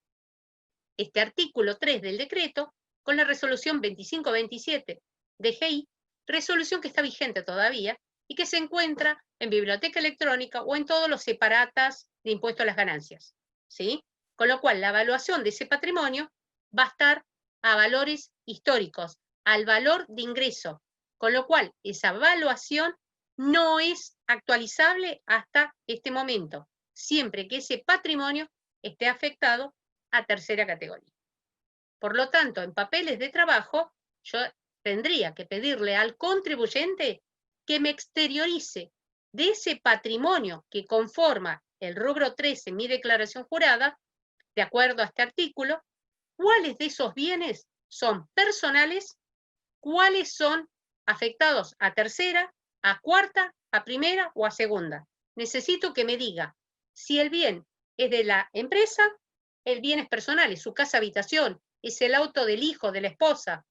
Speaker 1: este artículo 3 del decreto con la resolución 2527 de GI, resolución que está vigente todavía y que se encuentra en biblioteca electrónica o en todos los separatas de impuesto a las ganancias, ¿sí? Con lo cual, la evaluación de ese patrimonio va a estar a valores históricos, al valor de ingreso, con lo cual esa evaluación no es actualizable hasta este momento, siempre que ese patrimonio esté afectado a tercera categoría. Por lo tanto, en papeles de trabajo, yo tendría que pedirle al contribuyente que me exteriorice de ese patrimonio que conforma el rubro 13 en mi declaración jurada, de acuerdo a este artículo, cuáles de esos bienes son personales, cuáles son afectados a tercera, a cuarta, a primera o a segunda. Necesito que me diga si el bien es de la empresa, el bien es personal, es su casa habitación, es el auto del hijo, de la esposa,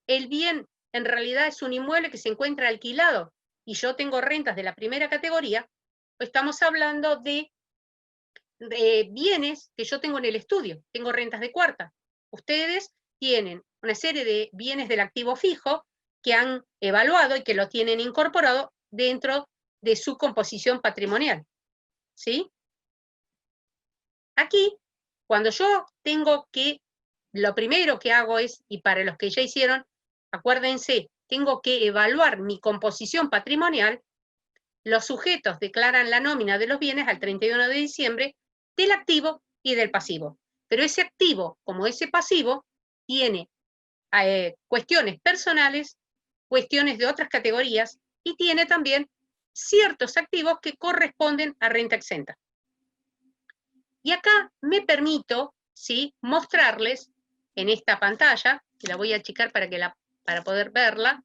Speaker 1: el bien en realidad es un inmueble que se encuentra alquilado y yo tengo rentas de la primera categoría, estamos hablando de bienes que yo tengo en el estudio, tengo rentas de cuarta. Ustedes tienen una serie de bienes del activo fijo que han evaluado y que lo tienen incorporado dentro de su composición patrimonial, ¿sí? Aquí, cuando yo tengo que, lo primero que hago es, y para los que ya hicieron, acuérdense, tengo que evaluar mi composición patrimonial. Los sujetos declaran la nómina de los bienes al 31 de diciembre del activo y del pasivo. Pero ese activo, como ese pasivo, tiene cuestiones personales, cuestiones de otras categorías, y tiene también ciertos activos que corresponden a renta exenta. Y acá me permito, ¿sí?, mostrarles en esta pantalla, que la voy a achicar para poder verla.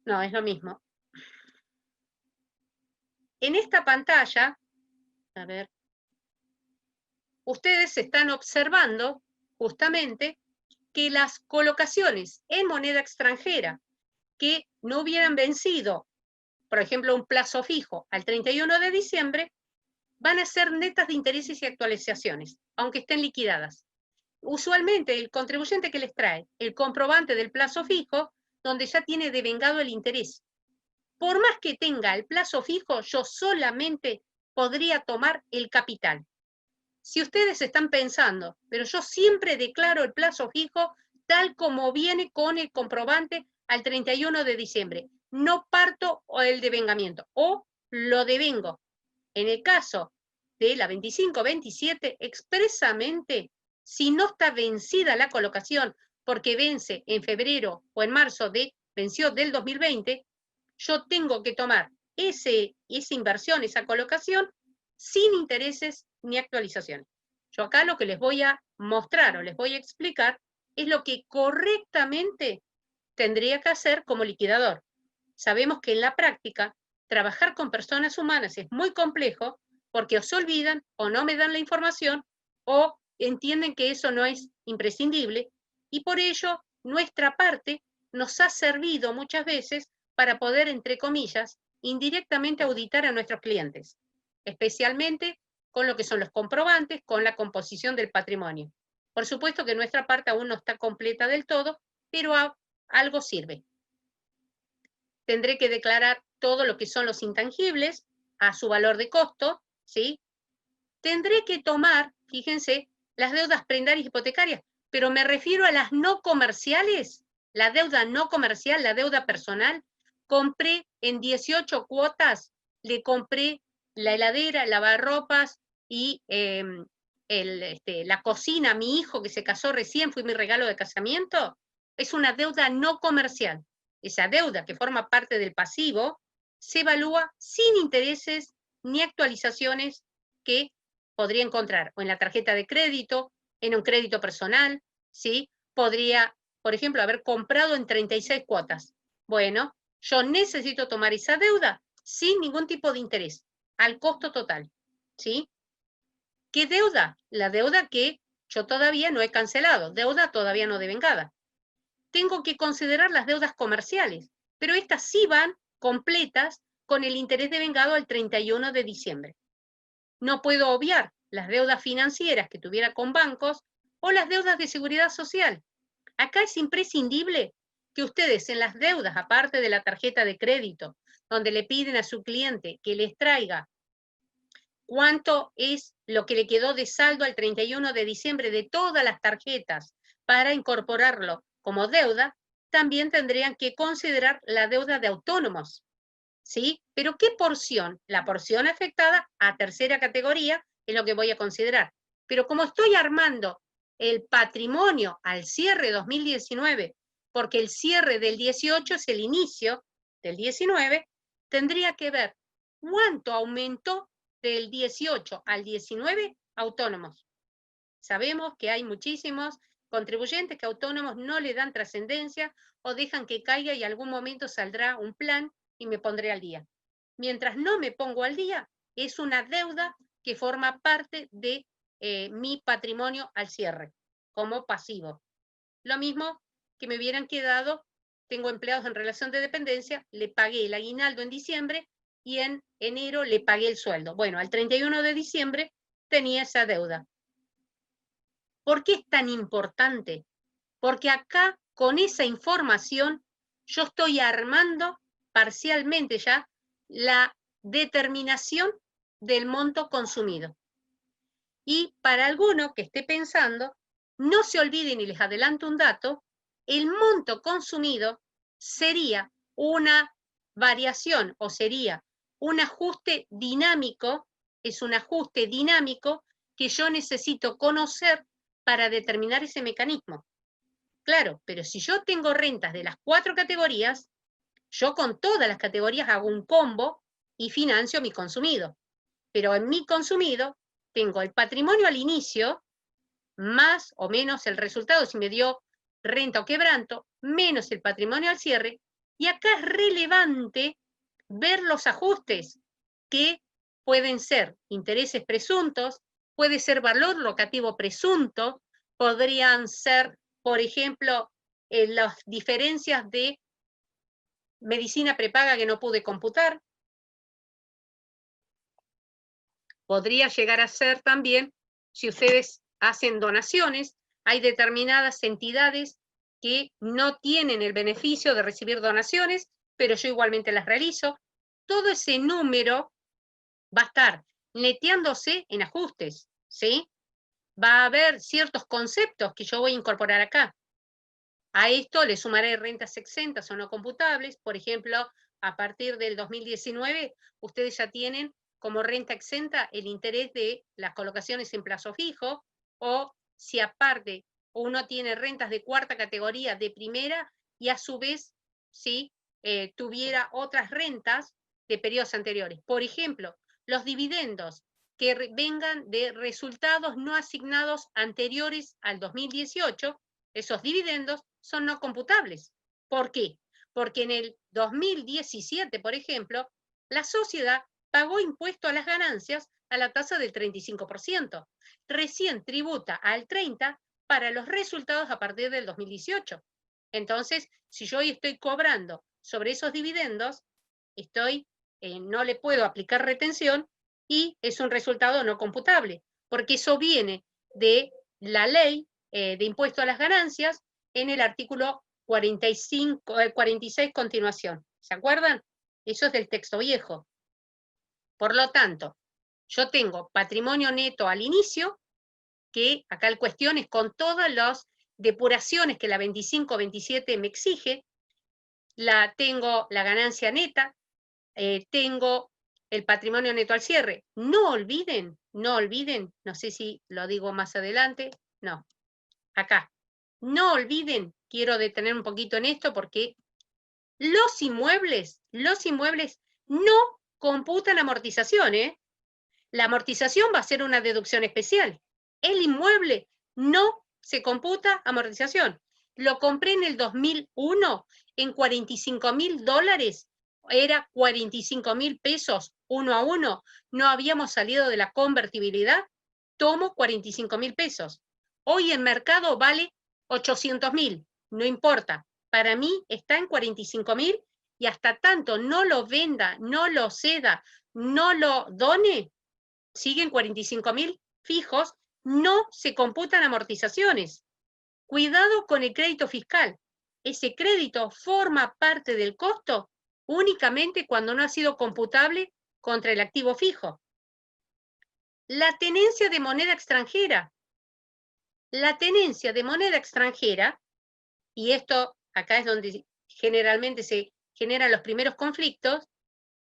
Speaker 1: No, es lo mismo. En esta pantalla, a ver, ustedes están observando justamente que las colocaciones en moneda extranjera que no hubieran vencido, por ejemplo, un plazo fijo al 31 de diciembre, van a ser netas de intereses y actualizaciones, aunque estén liquidadas. Usualmente el contribuyente que les trae el comprobante del plazo fijo, donde ya tiene devengado el interés. Por más que tenga el plazo fijo, yo solamente podría tomar el capital. Si ustedes están pensando, pero yo siempre declaro el plazo fijo tal como viene con el comprobante al 31 de diciembre, no parto el devengamiento o lo devengo. En el caso de la 2527, expresamente si no está vencida la colocación, porque vence en febrero o en marzo venció del 2020, yo tengo que tomar esa inversión, esa colocación, sin intereses ni actualizaciones. Yo acá lo que les voy a mostrar o les voy a explicar es lo que correctamente tendría que hacer como liquidador. Sabemos que en la práctica, trabajar con personas humanas es muy complejo porque o se olvidan o no me dan la información o entienden que eso no es imprescindible y por ello nuestra parte nos ha servido muchas veces para poder, entre comillas, indirectamente auditar a nuestros clientes, especialmente con lo que son los comprobantes, con la composición del patrimonio. Por supuesto que nuestra parte aún no está completa del todo, pero algo sirve. Tendré que declarar todo lo que son los intangibles a su valor de costo, ¿sí? Tendré que tomar, fíjense, las deudas prendarias hipotecarias, pero me refiero a las no comerciales, la deuda no comercial, la deuda personal. Compré en 18 cuotas, le compré la heladera, el lavarropas y la cocina a mi hijo que se casó recién, fue mi regalo de casamiento. Es una deuda no comercial. Esa deuda que forma parte del pasivo se evalúa sin intereses ni actualizaciones que podría encontrar o en la tarjeta de crédito, en un crédito personal, ¿sí? Podría, por ejemplo, haber comprado en 36 cuotas. Bueno, yo necesito tomar esa deuda sin ningún tipo de interés, al costo total, ¿sí? ¿Qué deuda? La deuda que yo todavía no he cancelado, deuda todavía no devengada. Tengo que considerar las deudas comerciales, pero estas sí van completas con el interés devengado al 31 de diciembre. No puedo obviar las deudas financieras que tuviera con bancos o las deudas de seguridad social. Acá es imprescindible que ustedes en las deudas, aparte de la tarjeta de crédito, donde le piden a su cliente que les traiga cuánto es lo que le quedó de saldo al 31 de diciembre de todas las tarjetas para incorporarlo como deuda, también tendrían que considerar la deuda de autónomos, ¿sí? Pero ¿qué porción? La porción afectada a tercera categoría es lo que voy a considerar. Pero como estoy armando el patrimonio al cierre 2019, porque el cierre del 18 es el inicio del 19, tendría que ver cuánto aumentó del 18 al 19 autónomos. Sabemos que hay muchísimos contribuyentes que autónomos no le dan trascendencia o dejan que caiga y algún momento saldrá un plan y me pondré al día. Mientras no me pongo al día, es una deuda que forma parte de mi patrimonio al cierre, como pasivo. Lo mismo que me hubieran quedado, tengo empleados en relación de dependencia, le pagué el aguinaldo en diciembre y en enero le pagué el sueldo. Bueno, al 31 de diciembre tenía esa deuda. ¿Por qué es tan importante? Porque acá, con esa información, yo estoy armando parcialmente ya la determinación del monto consumido. Y para alguno que esté pensando, no se olviden y les adelanto un dato, el monto consumido sería una variación o sería un ajuste dinámico, es un ajuste dinámico que yo necesito conocer para determinar ese mecanismo. Claro, pero si yo tengo rentas de las 4 categorías, yo con todas las categorías hago un combo y financio mi consumido. Pero en mi consumido tengo el patrimonio al inicio, más o menos el resultado, si me dio renta o quebranto, menos el patrimonio al cierre, y acá es relevante ver los ajustes que pueden ser intereses presuntos, puede ser valor locativo presunto, podrían ser, por ejemplo, las diferencias de medicina prepaga que no pude computar. Podría llegar a ser también, si ustedes hacen donaciones, hay determinadas entidades que no tienen el beneficio de recibir donaciones, pero yo igualmente las realizo. Todo ese número va a estar neteándose en ajustes, ¿sí? Va a haber ciertos conceptos que yo voy a incorporar acá. A esto le sumaré rentas exentas o no computables. Por ejemplo, a partir del 2019, ustedes ya tienen como renta exenta el interés de las colocaciones en plazo fijo, o si aparte uno tiene rentas de cuarta categoría, de primera, y a su vez, ¿sí? Tuviera otras rentas de periodos anteriores. Por ejemplo, los dividendos que vengan de resultados no asignados anteriores al 2018, esos dividendos son no computables. ¿Por qué? Porque en el 2017, por ejemplo, la sociedad pagó impuesto a las ganancias a la tasa del 35%. Recién tributa al 30% para los resultados a partir del 2018. Entonces, si yo hoy estoy cobrando sobre esos dividendos, no le puedo aplicar retención y es un resultado no computable, porque eso viene de la ley de impuesto a las ganancias en el artículo 46 continuación. ¿Se acuerdan? Eso es del texto viejo. Por lo tanto, yo tengo patrimonio neto al inicio, que acá la cuestión es con todas las depuraciones que la 25-27 me exige, tengo la ganancia neta, tengo el patrimonio neto al cierre. No olviden, no sé si lo digo más adelante, no, acá. No olviden, quiero detener un poquito en esto porque los inmuebles no computan amortización, ¿eh? La amortización va a ser una deducción especial. El inmueble no se computa amortización. Lo compré en el 2001 en $45.000, era 45.000 pesos 1 a 1. No habíamos salido de la convertibilidad, tomo 45.000 pesos. Hoy el mercado vale 800.000, no importa. Para mí está en 45.000 y hasta tanto no lo venda, no lo ceda, no lo done, siguen 45.000 fijos, no se computan amortizaciones. Cuidado con el crédito fiscal. Ese crédito forma parte del costo únicamente cuando no ha sido computable contra el activo fijo. La tenencia de moneda extranjera. La tenencia de moneda extranjera, y esto acá es donde generalmente se generan los primeros conflictos,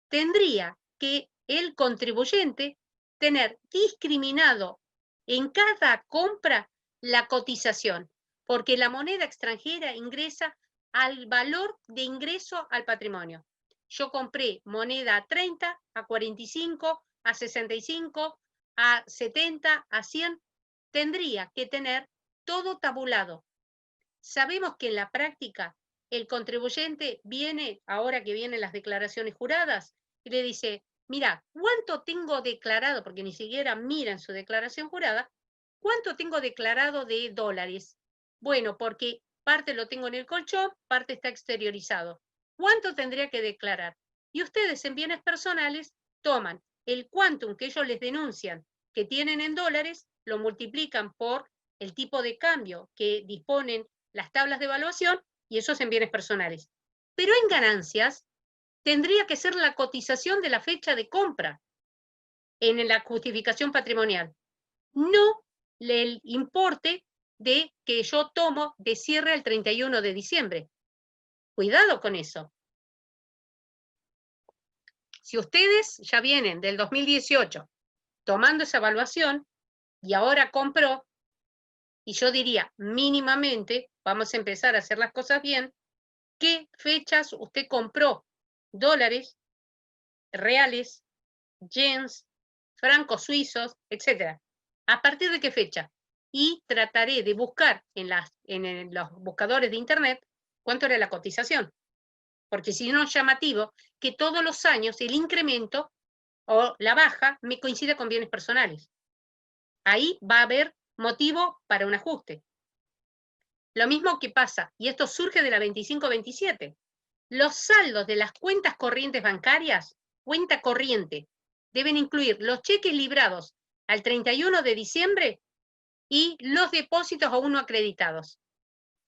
Speaker 1: tendría que el contribuyente tener discriminado en cada compra la cotización, porque la moneda extranjera ingresa al valor de ingreso al patrimonio. Yo compré moneda a 30, a 45, a 65, a 70, a 100, tendría que tener todo tabulado. Sabemos que en la práctica el contribuyente viene, ahora que vienen las declaraciones juradas, y le dice, mira, ¿cuánto tengo declarado? Porque ni siquiera miran su declaración jurada. ¿Cuánto tengo declarado de dólares? Bueno, porque parte lo tengo en el colchón, parte está exteriorizado. ¿Cuánto tendría que declarar? Y ustedes en bienes personales toman el quantum que ellos les denuncian que tienen en dólares, lo multiplican por el tipo de cambio que disponen las tablas de evaluación y eso es en bienes personales. Pero en ganancias tendría que ser la cotización de la fecha de compra en la justificación patrimonial, no el importe de que yo tomo de cierre al 31 de diciembre. Cuidado con eso. Si ustedes ya vienen del 2018 tomando esa evaluación y ahora compró, y yo diría mínimamente, vamos a empezar a hacer las cosas bien, ¿qué fechas usted compró? Dólares, reales, yens, francos suizos, etc. ¿A partir de qué fecha? Y trataré de buscar en los buscadores de internet cuánto era la cotización. Porque si no es llamativo que todos los años el incremento o la baja me coincide con bienes personales. Ahí va a haber motivo para un ajuste. Lo mismo que pasa, y esto surge de la 25-27, los saldos de las cuentas corrientes bancarias, cuenta corriente, deben incluir los cheques librados al 31 de diciembre y los depósitos aún no acreditados.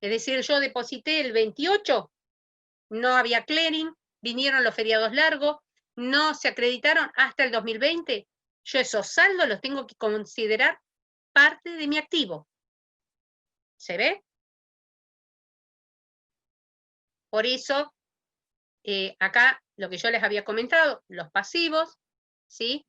Speaker 1: Es decir, yo deposité el 28, no había clearing, vinieron los feriados largos, no se acreditaron hasta el 2020. Yo esos saldos los tengo que considerar parte de mi activo. ¿Se ve? Por eso, acá lo que yo les había comentado, los pasivos, ¿sí?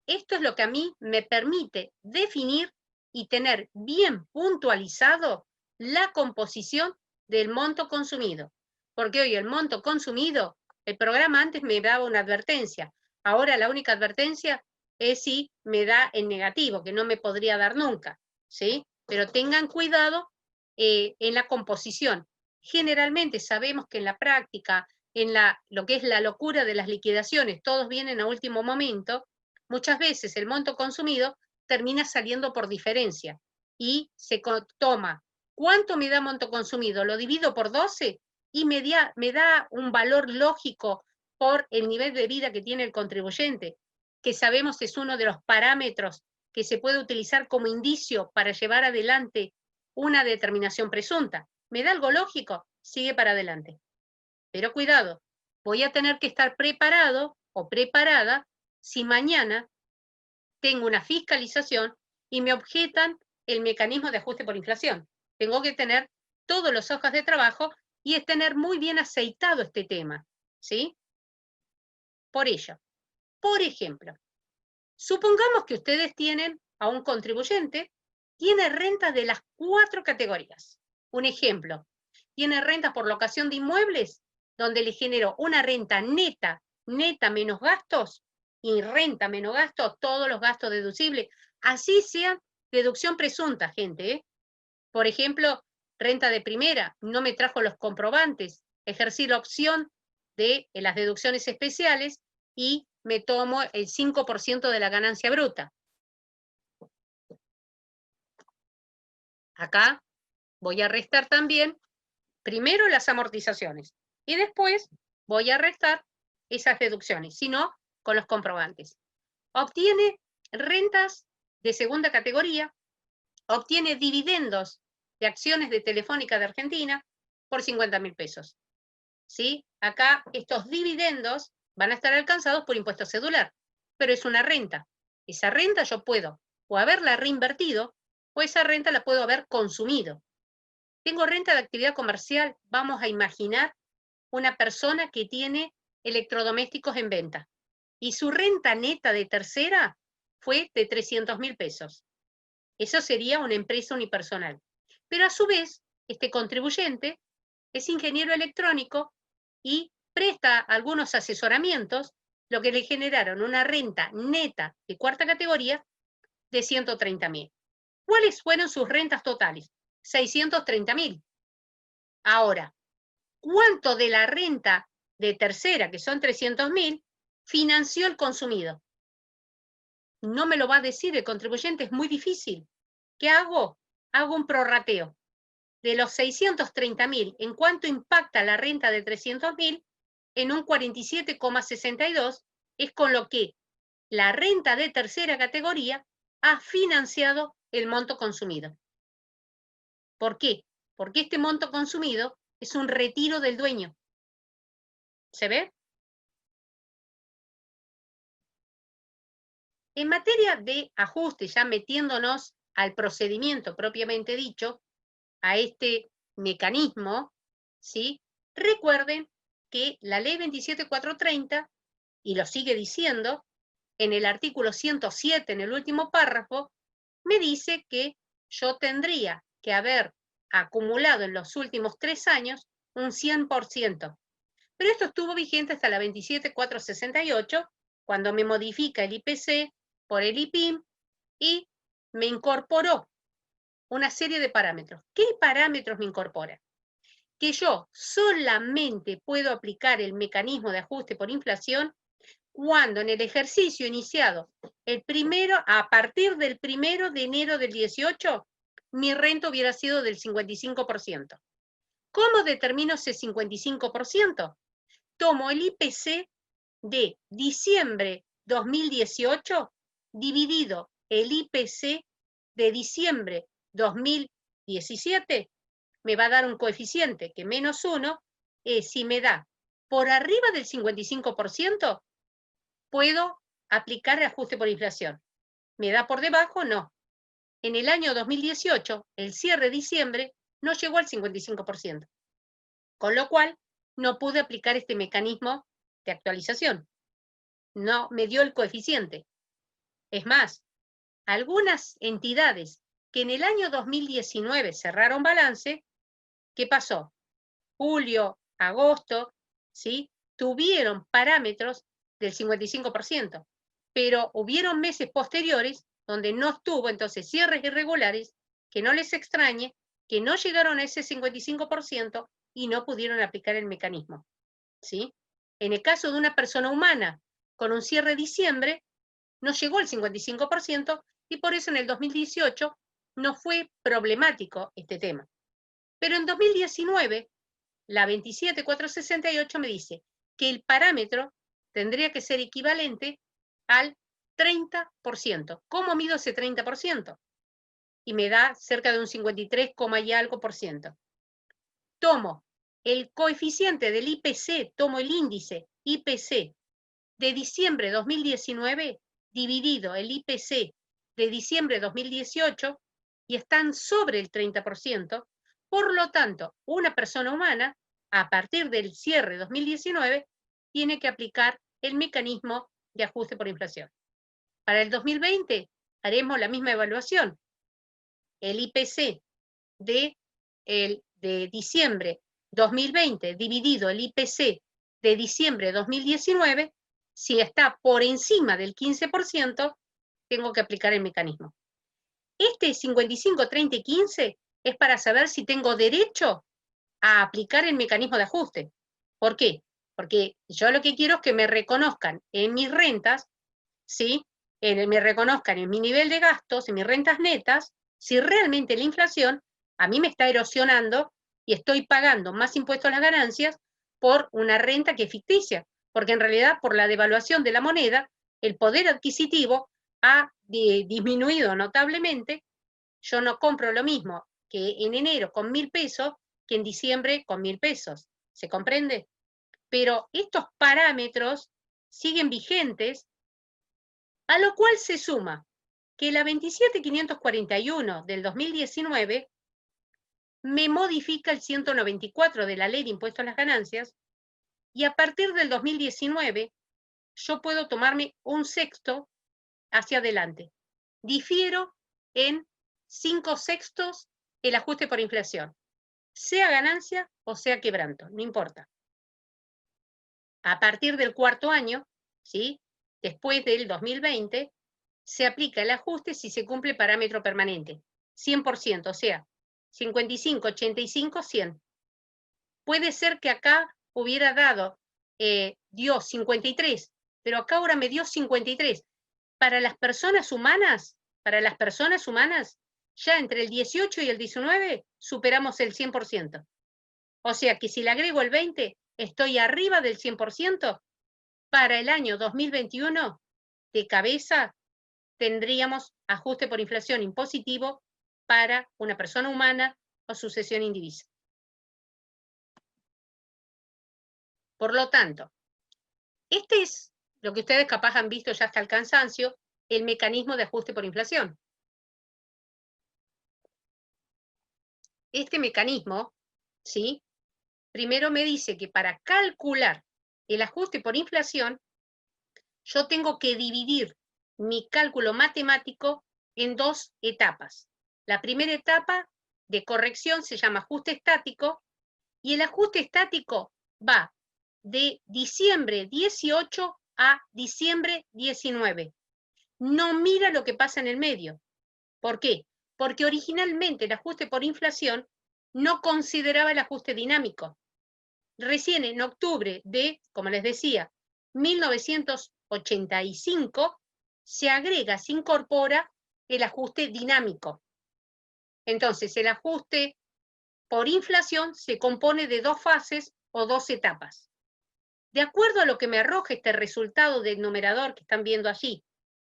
Speaker 1: Esto es lo que a mí me permite definir y tener bien puntualizado la composición del monto consumido. Porque hoy el monto consumido, el programa antes me daba una advertencia, ahora la única advertencia es si me da en negativo, que no me podría dar nunca, ¿sí? Pero tengan cuidado en la composición. Generalmente sabemos que en la práctica, en lo que es la locura de las liquidaciones, todos vienen a último momento, muchas veces el monto consumido termina saliendo por diferencia y se toma cuánto me da monto consumido, lo divido por 12 y me da un valor lógico por el nivel de vida que tiene el contribuyente, que sabemos es uno de los parámetros que se puede utilizar como indicio para llevar adelante una determinación presunta. ¿Me da algo lógico? Sigue para adelante. Pero cuidado, voy a tener que estar preparado o preparada si mañana tengo una fiscalización y me objetan el mecanismo de ajuste por inflación. Tengo que tener todas las hojas de trabajo y es tener muy bien aceitado este tema, ¿sí? Por ello, por ejemplo, supongamos que ustedes tienen a un contribuyente, tiene rentas de las 4 categorías. Un ejemplo, tiene rentas por locación de inmuebles, donde le generó una renta neta menos gastos, y renta menos gastos, todos los gastos deducibles, así sean deducción presunta, gente, ¿eh? Por ejemplo, renta de primera, no me trajo los comprobantes, ejercí la opción de las deducciones especiales y me tomo el 5% de la ganancia bruta. Acá voy a restar también, primero las amortizaciones, y después voy a restar esas deducciones, si no, con los comprobantes. Obtiene rentas de segunda categoría, obtiene dividendos de acciones de Telefónica de Argentina por 50.000 pesos. ¿Sí? Acá estos dividendos van a estar alcanzados por impuesto cedular, pero es una renta. Esa renta yo puedo o haberla reinvertido o esa renta la puedo haber consumido. Tengo renta de actividad comercial, vamos a imaginar una persona que tiene electrodomésticos en venta y su renta neta de tercera fue de 300.000 pesos. Eso sería una empresa unipersonal. Pero a su vez, este contribuyente es ingeniero electrónico y presta algunos asesoramientos, lo que le generaron una renta neta de cuarta categoría de 130.000. ¿Cuáles fueron sus rentas totales? 630.000. Ahora, ¿cuánto de la renta de tercera, que son 300.000, financió el consumido? No me lo va a decir el contribuyente, es muy difícil. ¿Qué hago? Hago un prorrateo. De los 630.000, ¿en cuánto impacta la renta de 300.000? En un 47,62, es con lo que la renta de tercera categoría ha financiado el monto consumido. ¿Por qué? Porque este monto consumido es un retiro del dueño. ¿Se ve? En materia de ajuste, ya metiéndonos al procedimiento propiamente dicho, a este mecanismo, ¿sí? Recuerden que la ley 27430, y lo sigue diciendo, en el artículo 107, en el último párrafo, me dice que yo tendría que haber acumulado en los últimos 3 años un 100%. Pero esto estuvo vigente hasta la 27468, cuando me modifica el IPC por el IPIM y me incorporó una serie de parámetros. ¿Qué parámetros me incorpora? Que yo solamente puedo aplicar el mecanismo de ajuste por inflación cuando en el ejercicio iniciado a partir del 1 de enero del 18, mi renta hubiera sido del 55%. ¿Cómo determino ese 55%? Tomo el IPC de diciembre 2018 dividido el IPC de diciembre 2017, me va a dar un coeficiente que -1, si me da por arriba del 55%, puedo aplicar el ajuste por inflación. ¿Me da por debajo? No. En el año 2018, el cierre de diciembre no llegó al 55%, con lo cual no pude aplicar este mecanismo de actualización. No me dio el coeficiente. Es más, algunas entidades que en el año 2019 cerraron balance, ¿qué pasó? Julio, agosto, ¿sí? Tuvieron parámetros del 55%, pero hubieron meses posteriores donde no estuvo, entonces cierres irregulares, que no les extrañe, que no llegaron a ese 55% y no pudieron aplicar el mecanismo, ¿sí? En el caso de una persona humana con un cierre de diciembre, no llegó al 55% y por eso en el 2018 no fue problemático este tema. Pero en 2019, la 27468 me dice que el parámetro tendría que ser equivalente al 30%. ¿Cómo mido ese 30%? Y me da cerca de un 53, y algo por ciento. Tomo el coeficiente del IPC, tomo el índice IPC de diciembre de 2019 dividido el IPC de diciembre de 2018 y están sobre el 30%. Por lo tanto, una persona humana, a partir del cierre de 2019, tiene que aplicar el mecanismo de ajuste por inflación. Para el 2020 haremos la misma evaluación. El IPC de diciembre 2020 dividido el IPC de diciembre 2019, si está por encima del 15%, tengo que aplicar el mecanismo. Este 55, 30 y 15 es para saber si tengo derecho a aplicar el mecanismo de ajuste. ¿Por qué? Porque yo lo que quiero es que me reconozcan en mis rentas, ¿sí? Me reconozcan en mi nivel de gastos, en mis rentas netas, si realmente la inflación a mí me está erosionando y estoy pagando más impuestos a las ganancias por una renta que es ficticia, porque en realidad por la devaluación de la moneda, el poder adquisitivo ha disminuido notablemente. Yo no compro lo mismo que en enero con 1.000 pesos que en diciembre con 1.000 pesos. ¿Se comprende? Pero estos parámetros siguen vigentes, a lo cual se suma que la 27541 del 2019 me modifica el 194 de la Ley de Impuestos a las Ganancias y a partir del 2019 yo puedo tomarme un sexto hacia adelante. Difiero en 5/6 el ajuste por inflación, sea ganancia o sea quebranto, no importa. A partir del cuarto año, ¿sí? Después del 2020, se aplica el ajuste si se cumple parámetro permanente, 100%, o sea, 55, 85, 100. Puede ser que acá hubiera dado, dio 53, pero acá ahora me dio 53. Para las personas humanas, ya entre el 18 y el 19 superamos el 100%. O sea que si le agrego el 20, estoy arriba del 100%. Para el año 2021, de cabeza, tendríamos ajuste por inflación impositivo para una persona humana o sucesión indivisa. Por lo tanto, este es lo que ustedes capaz han visto ya hasta el cansancio, el mecanismo de ajuste por inflación. Este mecanismo, ¿sí? Primero me dice que para calcular el ajuste por inflación, yo tengo que dividir mi cálculo matemático en dos etapas. La primera etapa de corrección se llama ajuste estático, y el ajuste estático va de diciembre 18 a diciembre 19. No mira lo que pasa en el medio. ¿Por qué? Porque originalmente el ajuste por inflación no consideraba el ajuste dinámico. Recién en octubre de, como les decía, 1985, se agrega, se incorpora el ajuste dinámico. Entonces, el ajuste por inflación se compone de dos fases o dos etapas. De acuerdo a lo que me arroja este resultado del numerador que están viendo allí,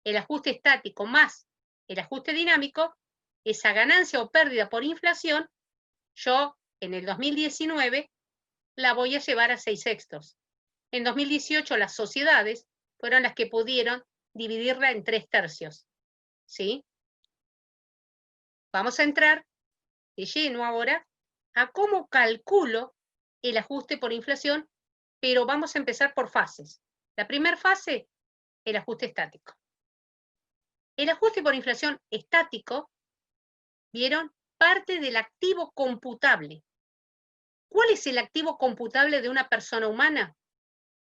Speaker 1: el ajuste estático más el ajuste dinámico, esa ganancia o pérdida por inflación, yo en el 2019 la voy a llevar a 6/6. En 2018 las sociedades fueron las que pudieron dividirla en 3/3. ¿Sí? Vamos a entrar de lleno ahora a cómo calculo el ajuste por inflación, pero vamos a empezar por fases. La primera fase, el ajuste estático. El ajuste por inflación estático ¿Vieron? Parte del activo computable. ¿Cuál es el activo computable de una persona humana?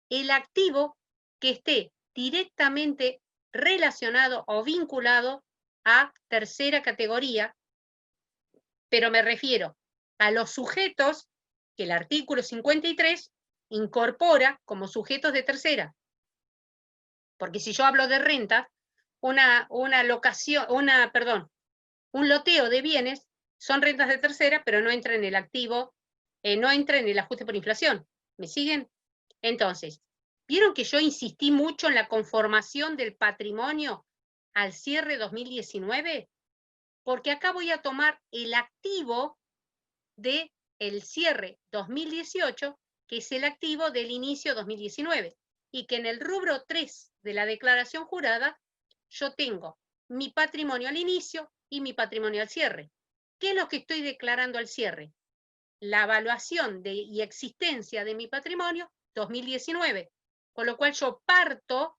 Speaker 1: El activo que esté directamente relacionado o vinculado a tercera categoría, pero me refiero a los sujetos que el artículo 53 incorpora como sujetos de tercera. Porque si yo hablo de renta, un loteo de bienes son rentas de tercera, pero no entra en el activo, no entra en el ajuste por inflación. ¿Me siguen? Entonces, ¿vieron que yo insistí mucho en la conformación del patrimonio al cierre 2019? Porque acá voy a tomar el activo del cierre 2018, que es el activo del inicio 2019, y que en el rubro 3 de la declaración jurada yo tengo mi patrimonio al inicio y mi patrimonio al cierre. ¿Qué es lo que estoy declarando al cierre? La evaluación y existencia de mi patrimonio 2019, con lo cual yo parto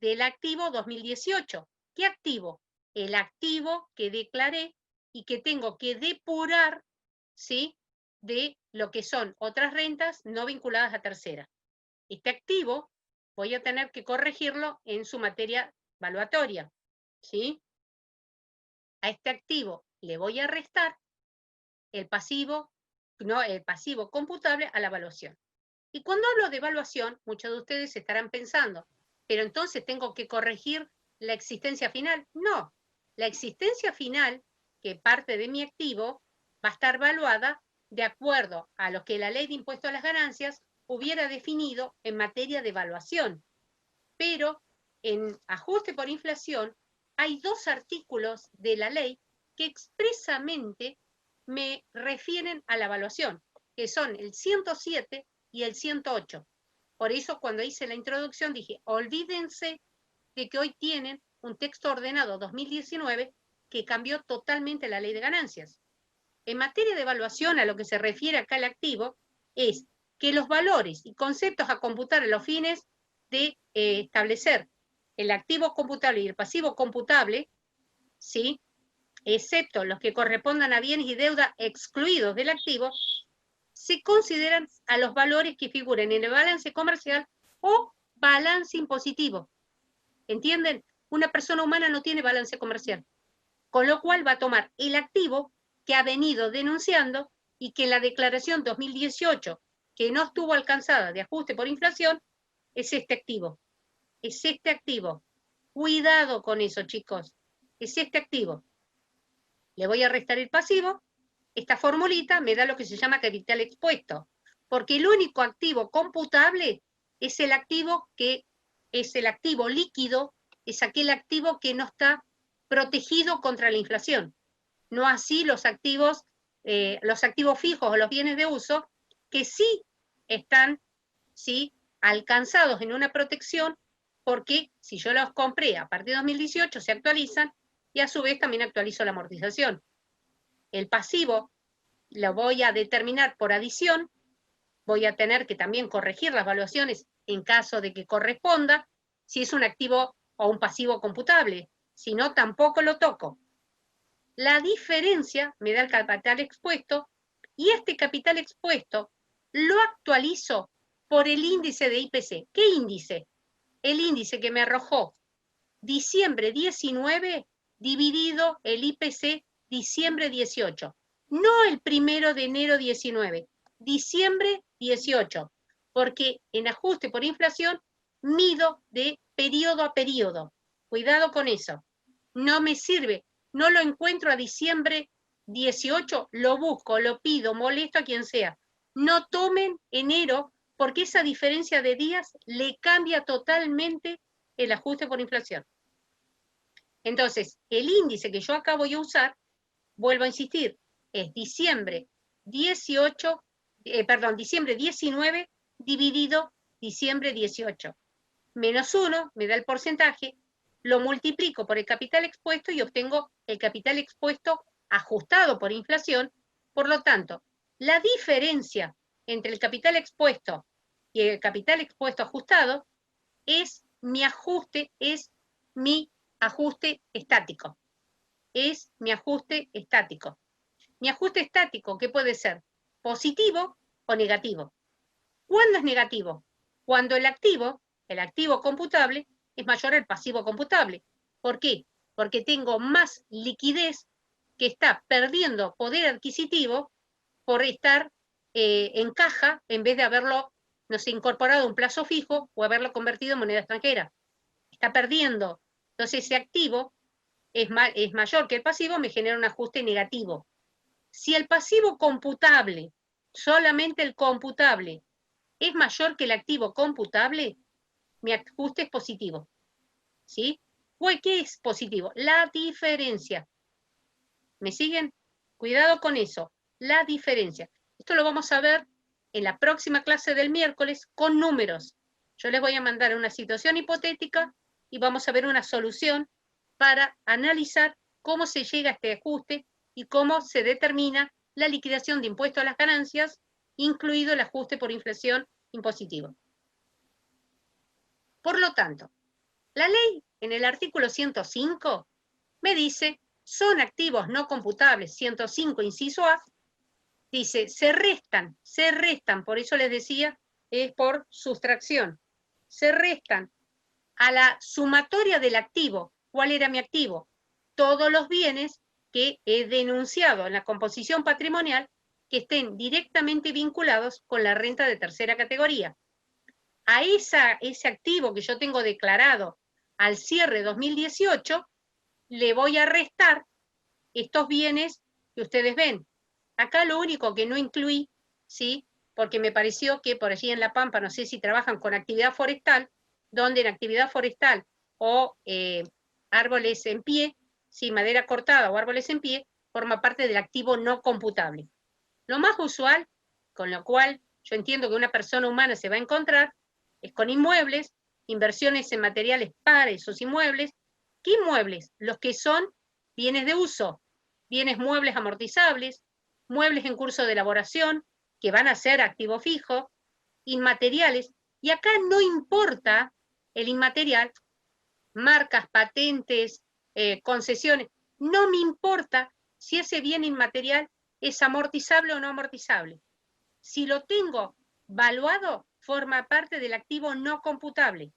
Speaker 1: del activo 2018. ¿Qué activo? El activo que declaré y que tengo que depurar, ¿sí?, de lo que son otras rentas no vinculadas a tercera. Este activo voy a tener que corregirlo en su materia valuatoria, ¿sí? A este activo le voy a restar el pasivo computable a la evaluación. Y cuando hablo de evaluación, muchos de ustedes estarán pensando, pero entonces tengo que corregir la existencia final. No, la existencia final, que parte de mi activo, va a estar evaluada de acuerdo a lo que la ley de impuesto a las ganancias hubiera definido en materia de evaluación. Pero en ajuste por inflación hay dos artículos de la ley que expresamente me refieren a la evaluación, que son el 107 y el 108. Por eso cuando hice la introducción dije, olvídense de que hoy tienen un texto ordenado 2019 que cambió totalmente la ley de ganancias. En materia de evaluación, a lo que se refiere acá el activo, es que los valores y conceptos a computar a los fines de establecer el activo computable y el pasivo computable, ¿sí?, excepto los que correspondan a bienes y deuda excluidos del activo, se consideran a los valores que figuren en el balance comercial o balance impositivo. ¿Entienden? Una persona humana no tiene balance comercial, con lo cual va a tomar el activo que ha venido denunciando y que en la declaración 2018, que no estuvo alcanzada de ajuste por inflación, es este activo. Es este activo. Cuidado con eso, chicos. Es este activo. Le voy a restar el pasivo. Esta formulita me da lo que se llama capital expuesto, porque el único activo computable es el activo que es el activo líquido, es aquel activo que no está protegido contra la inflación. No así los activos fijos o los bienes de uso, que sí están, ¿sí?, alcanzados en una protección, porque si yo los compré a partir de 2018 se actualizan y a su vez también actualizo la amortización. El pasivo lo voy a determinar por adición, voy a tener que también corregir las valuaciones en caso de que corresponda, si es un activo o un pasivo computable, si no tampoco lo toco. La diferencia me da el capital expuesto y este capital expuesto lo actualizo por el índice de IPC. ¿Qué índice? El índice que me arrojó diciembre 19 dividido el IPC diciembre 18. No el 1 de enero 19, diciembre 18, porque en ajuste por inflación mido de periodo a periodo. Cuidado con eso. No me sirve. No lo encuentro a diciembre 18, lo busco, lo pido, molesto a quien sea. No tomen enero porque esa diferencia de días le cambia totalmente el ajuste por inflación. Entonces, el índice que yo acá voy a usar, vuelvo a insistir, es diciembre 19 dividido diciembre 18. Menos 1 me da el porcentaje, lo multiplico por el capital expuesto y obtengo el capital expuesto ajustado por inflación. Por lo tanto, la diferencia entre el capital expuesto y el capital expuesto ajustado es mi ajuste estático. es mi ajuste estático. Mi ajuste estático, ¿qué puede ser? Positivo o negativo. ¿Cuándo es negativo? Cuando el activo computable, es mayor al pasivo computable. ¿Por qué? Porque tengo más liquidez que está perdiendo poder adquisitivo por estar en caja en vez de haberlo, no sé, incorporado a un plazo fijo o haberlo convertido en moneda extranjera. Está perdiendo. Entonces ese activo es mayor que el pasivo, me genera un ajuste negativo. Si el pasivo computable, solamente el computable, es mayor que el activo computable, mi ajuste es positivo. ¿Sí? ¿Qué es positivo? La diferencia. ¿Me siguen? Cuidado con eso, la diferencia. Esto lo vamos a ver en la próxima clase del miércoles con números. Yo les voy a mandar una situación hipotética y vamos a ver una solución para analizar cómo se llega a este ajuste y cómo se determina la liquidación de impuestos a las ganancias, incluido el ajuste por inflación impositivo. Por lo tanto, la ley en el artículo 105 me dice, son activos no computables, 105 inciso A, dice, se restan, por eso les decía, es por sustracción, se restan a la sumatoria del activo. ¿Cuál era mi activo? Todos los bienes que he denunciado en la composición patrimonial que estén directamente vinculados con la renta de tercera categoría. A ese activo que yo tengo declarado al cierre 2018, le voy a restar estos bienes que ustedes ven. Acá lo único que no incluí, ¿sí? Porque me pareció que por allí en La Pampa, no sé si trabajan con actividad forestal, donde en actividad forestal o árboles en pie, ¿sí? Madera cortada o árboles en pie, forma parte del activo no computable. Lo más usual, con lo cual yo entiendo que una persona humana se va a encontrar, es con inmuebles, inversiones en materiales para esos inmuebles. ¿Qué inmuebles? Los que son bienes de uso, bienes muebles amortizables, muebles en curso de elaboración, que van a ser activo fijo, inmateriales, y acá no importa el inmaterial, marcas, patentes, concesiones, no me importa si ese bien inmaterial es amortizable o no amortizable. Si lo tengo valuado, forma parte del activo no computable.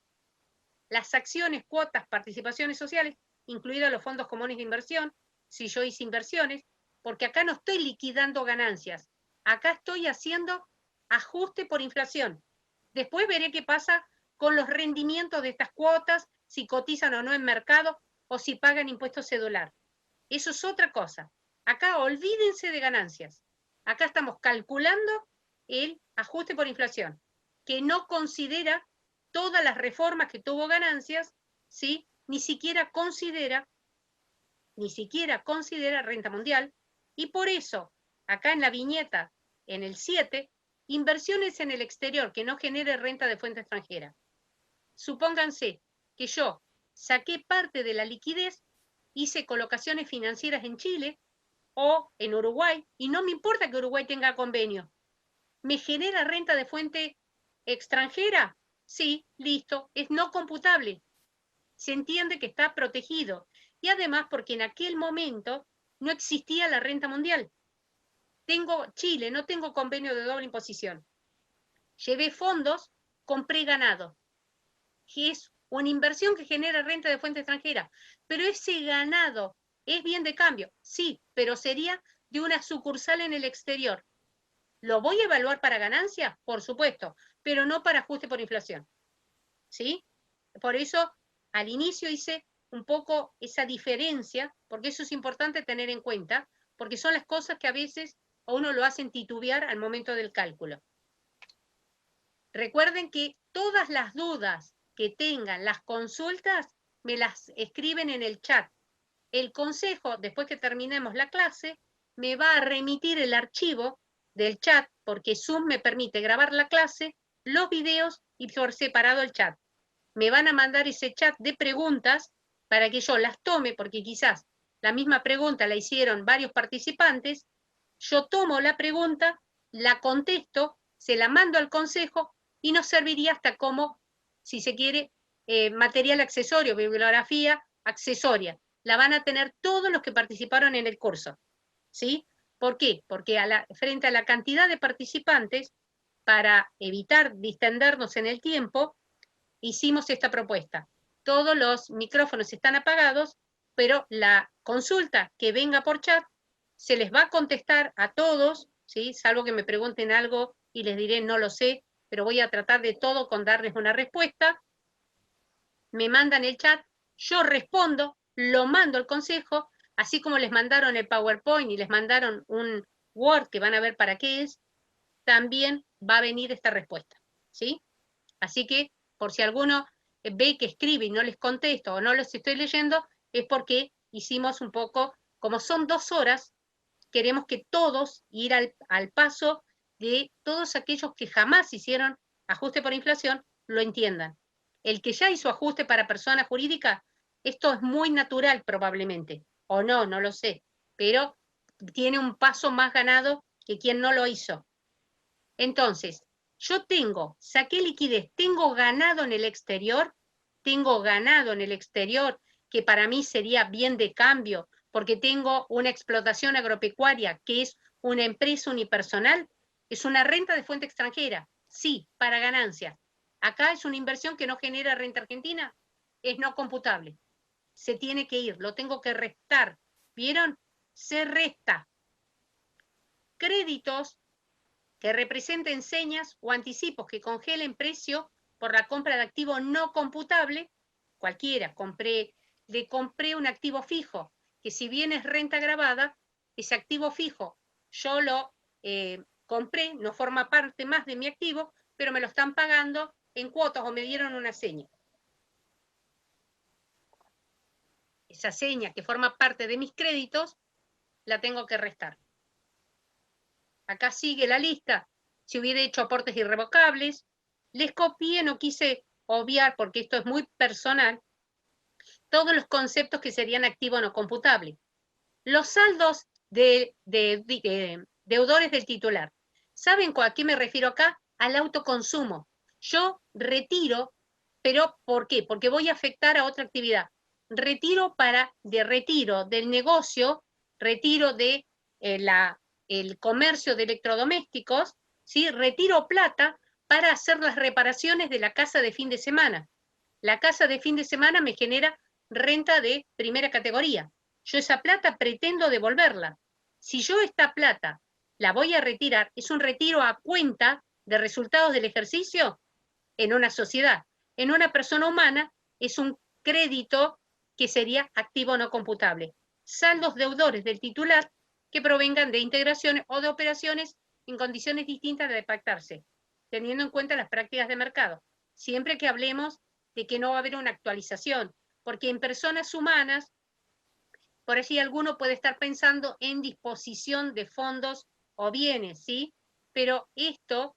Speaker 1: Las acciones, cuotas, participaciones sociales, incluidos los fondos comunes de inversión, si yo hice inversiones, porque acá no estoy liquidando ganancias, acá estoy haciendo ajuste por inflación. Después veré qué pasa con los rendimientos de estas cuotas, si cotizan o no en mercado, o si pagan impuesto cedular. Eso es otra cosa. Acá olvídense de ganancias. Acá estamos calculando el ajuste por inflación, que no considera todas las reformas que tuvo ganancias, ¿sí? Ni siquiera considera renta mundial, y por eso, acá en la viñeta, en el 7, inversiones en el exterior que no genere renta de fuente extranjera. Supónganse que yo saqué parte de la liquidez, hice colocaciones financieras en Chile o en Uruguay, y no me importa que Uruguay tenga convenio. ¿Me genera renta de fuente extranjera? Sí, listo, es no computable. Se entiende que está protegido. Y además porque en aquel momento no existía la renta mundial. Tengo Chile, no tengo convenio de doble imposición. Llevé fondos, compré ganado, que es una inversión que genera renta de fuente extranjera. Pero ese ganado es bien de cambio, sí, pero sería de una sucursal en el exterior. ¿Lo voy a evaluar para ganancia? Por supuesto, pero no para ajuste por inflación. ¿Sí? Por eso, al inicio hice un poco esa diferencia, porque eso es importante tener en cuenta, porque son las cosas que a veces a uno lo hacen titubear al momento del cálculo. Recuerden que todas las dudas que tengan, las consultas, me las escriben en el chat. El consejo, después que terminemos la clase, me va a remitir el archivo del chat, porque Zoom me permite grabar la clase, los videos y por separado el chat. Me van a mandar ese chat de preguntas para que yo las tome, porque quizás la misma pregunta la hicieron varios participantes. Yo tomo la pregunta, la contesto, se la mando al consejo y nos serviría hasta como, si se quiere, material accesorio, bibliografía accesoria. la van a tener todos los que participaron en el curso, ¿sí? ¿Por qué? Porque frente a la cantidad de participantes, para evitar distendernos en el tiempo, hicimos esta propuesta. Todos los micrófonos están apagados, pero la consulta que venga por chat se les va a contestar a todos, ¿sí? Salvo que me pregunten algo y les diré no lo sé, pero voy a tratar de todo con darles una respuesta. Me mandan el chat, yo respondo, lo mando al consejo, así como les mandaron el PowerPoint y les mandaron un Word que van a ver para qué es, también va a venir esta respuesta, ¿sí? Así que, por si alguno ve que escribe y no les contesto o no los estoy leyendo, es porque hicimos un poco, como son 2 horas, queremos que todos ir al paso de todos aquellos que jamás hicieron ajuste por inflación, lo entiendan. El que ya hizo ajuste para persona jurídica, esto es muy natural probablemente, o no, no lo sé, pero tiene un paso más ganado que quien no lo hizo. Entonces, yo saqué liquidez, tengo ganado en el exterior, que para mí sería bien de cambio, porque tengo una explotación agropecuaria que es una empresa unipersonal, es una renta de fuente extranjera, sí, para ganancias. Acá es una inversión que no genera renta argentina, es no computable. Se tiene que ir, lo tengo que restar. ¿Vieron? Se resta. Créditos que representen señas o anticipos que congelen precio por la compra de activo no computable, cualquiera, le compré un activo fijo, que si bien es renta grabada, ese activo fijo yo lo compré, no forma parte más de mi activo, pero me lo están pagando en cuotas o me dieron una seña. Esa seña que forma parte de mis créditos, la tengo que restar. Acá sigue la lista. Si hubiera hecho aportes irrevocables, les copié, no quise obviar, porque esto es muy personal, todos los conceptos que serían activo no computable. Los saldos de deudores del titular. ¿Saben a qué me refiero acá? Al autoconsumo. Yo retiro, pero ¿por qué? Porque voy a afectar a otra actividad. Retiro del negocio, retiro de el comercio de electrodomésticos, ¿sí? Retiro plata para hacer las reparaciones de la casa de fin de semana. La casa de fin de semana me genera renta de primera categoría. Yo esa plata pretendo devolverla. Si yo esta plata la voy a retirar, es un retiro a cuenta de resultados del ejercicio en una sociedad. En una persona humana es un crédito que sería activo no computable. Saldos deudores del titular que provengan de integraciones o de operaciones en condiciones distintas de pactarse, teniendo en cuenta las prácticas de mercado. Siempre que hablemos de que no va a haber una actualización, porque en personas humanas, por allí alguno puede estar pensando en disposición de fondos o bienes, ¿sí? Pero esto,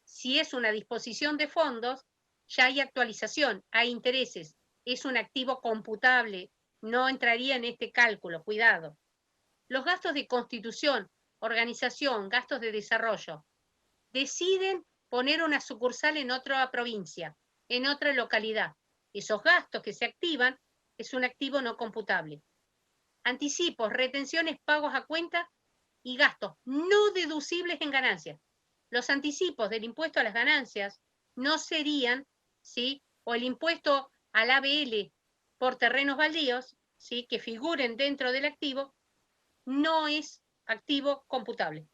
Speaker 1: si es una disposición de fondos, ya hay actualización, hay intereses, es un activo computable, no entraría en este cálculo, cuidado. Los gastos de constitución, organización, gastos de desarrollo, deciden poner una sucursal en otra provincia, en otra localidad. Esos gastos que se activan es un activo no computable. Anticipos, retenciones, pagos a cuenta y gastos no deducibles en ganancias. Los anticipos del impuesto a las ganancias no serían, ¿sí? O el impuesto al ABL por terrenos baldíos, ¿sí? Que figuren dentro del activo, no es activo computable.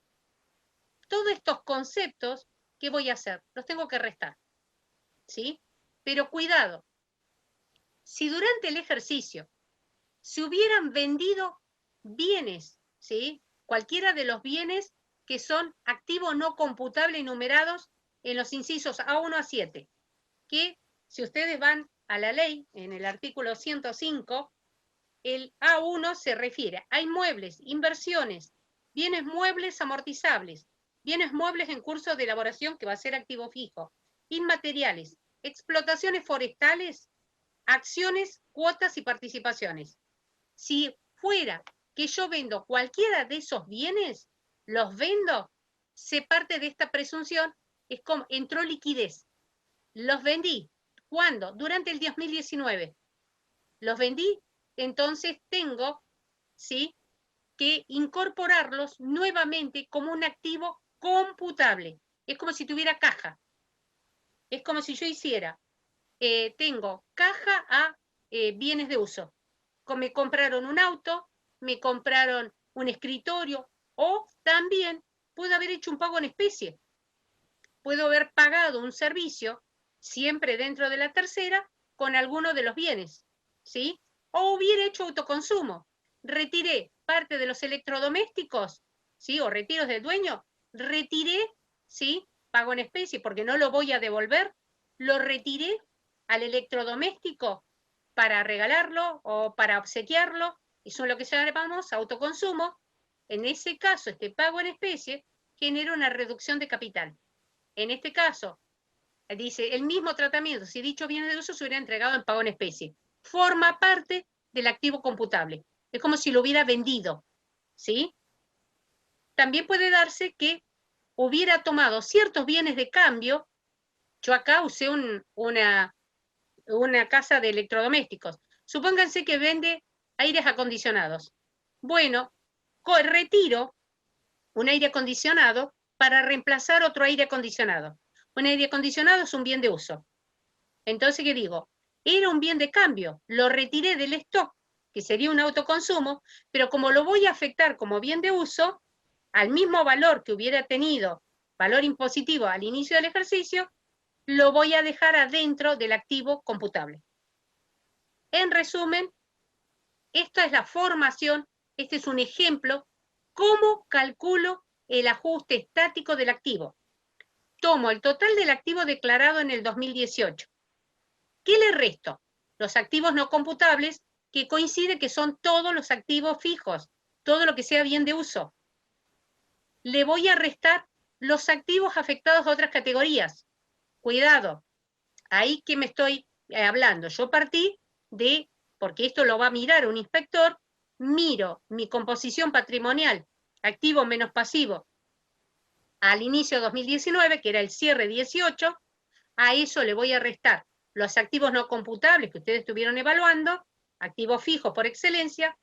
Speaker 1: Todos estos conceptos, ¿qué voy a hacer? Los tengo que restar, ¿sí? Pero cuidado, si durante el ejercicio se hubieran vendido bienes, ¿sí? Cualquiera de los bienes que son activo no computable enumerados en los incisos A1 a 7, que si ustedes van a la ley, en el artículo 105, el A1 se refiere a inmuebles, inversiones, bienes muebles amortizables, bienes muebles en curso de elaboración que va a ser activo fijo, inmateriales, explotaciones forestales, acciones, cuotas y participaciones. Si fuera que yo vendo cualquiera de esos bienes, los vendo, se parte de esta presunción, es como entró liquidez. Los vendí. ¿Cuándo? Durante el 2019. Los vendí entonces tengo, ¿sí?, que incorporarlos nuevamente como un activo computable. Es como si tuviera caja. Es como si yo hiciera, tengo caja a bienes de uso. Me compraron un auto, me compraron un escritorio, o también puedo haber hecho un pago en especie. Puedo haber pagado un servicio, siempre dentro de la tercera, con alguno de los bienes, ¿sí? O hubiera hecho autoconsumo. Retiré parte de los electrodomésticos, ¿sí? O retiros del dueño, retiré, ¿sí?, pago en especie porque no lo voy a devolver, lo retiré al electrodoméstico para regalarlo o para obsequiarlo, eso es lo que llamamos autoconsumo. En ese caso, este pago en especie genera una reducción de capital. En este caso, dice, el mismo tratamiento, si dicho bienes de uso se hubiera entregado en pago en especie. Forma parte del activo computable. Es como si lo hubiera vendido, ¿sí? También puede darse que hubiera tomado ciertos bienes de cambio. Yo acá usé una casa de electrodomésticos. Supónganse que vende aires acondicionados. Bueno, retiro un aire acondicionado para reemplazar otro aire acondicionado. Un aire acondicionado es un bien de uso. Entonces, ¿qué digo? Era un bien de cambio, lo retiré del stock, que sería un autoconsumo, pero como lo voy a afectar como bien de uso, al mismo valor que hubiera tenido, valor impositivo al inicio del ejercicio, lo voy a dejar adentro del activo computable. En resumen, esta es la formación, este es un ejemplo, cómo calculo el ajuste estático del activo. Tomo el total del activo declarado en el 2018. ¿Qué le resto? Los activos no computables, que coincide que son todos los activos fijos, todo lo que sea bien de uso. Le voy a restar los activos afectados a otras categorías. Cuidado, ahí que me estoy hablando. Yo partí de, porque esto lo va a mirar un inspector, miro mi composición patrimonial, activo menos pasivo, al inicio de 2019, que era el cierre 18, a eso le voy a restar los activos no computables que ustedes estuvieron evaluando, activos fijos por excelencia,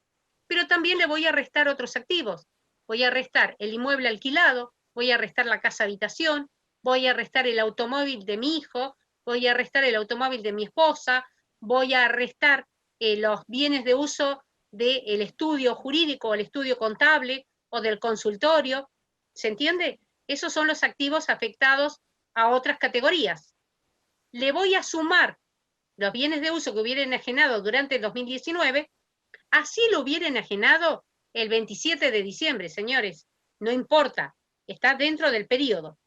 Speaker 1: pero también le voy a restar otros activos. Voy a restar el inmueble alquilado, voy a restar la casa habitación, voy a restar el automóvil de mi hijo, voy a restar el automóvil de mi esposa, voy a restar los bienes de uso del estudio jurídico o el estudio contable o del consultorio. ¿Se entiende? Esos son los activos afectados a otras categorías. Le voy a sumar los bienes de uso que hubiera enajenado durante el 2019, así lo hubiera enajenado el 27 de diciembre, señores. No importa, está dentro del periodo.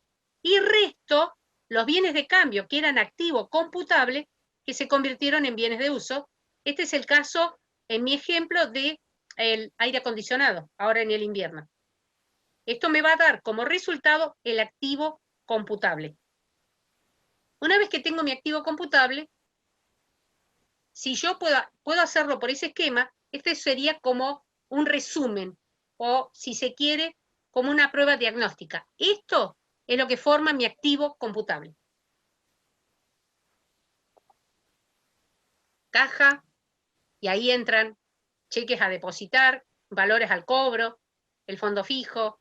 Speaker 1: Y resto los bienes de cambio que eran activo computable, que se convirtieron en bienes de uso. Este es el caso, en mi ejemplo, del aire acondicionado, ahora en el invierno. Esto me va a dar como resultado el activo computable. Una vez que tengo mi activo computable, si yo puedo hacerlo por ese esquema, este sería como un resumen, o si se quiere, como una prueba diagnóstica. Esto es lo que forma mi activo computable. Caja, y ahí entran cheques a depositar, valores al cobro, el fondo fijo,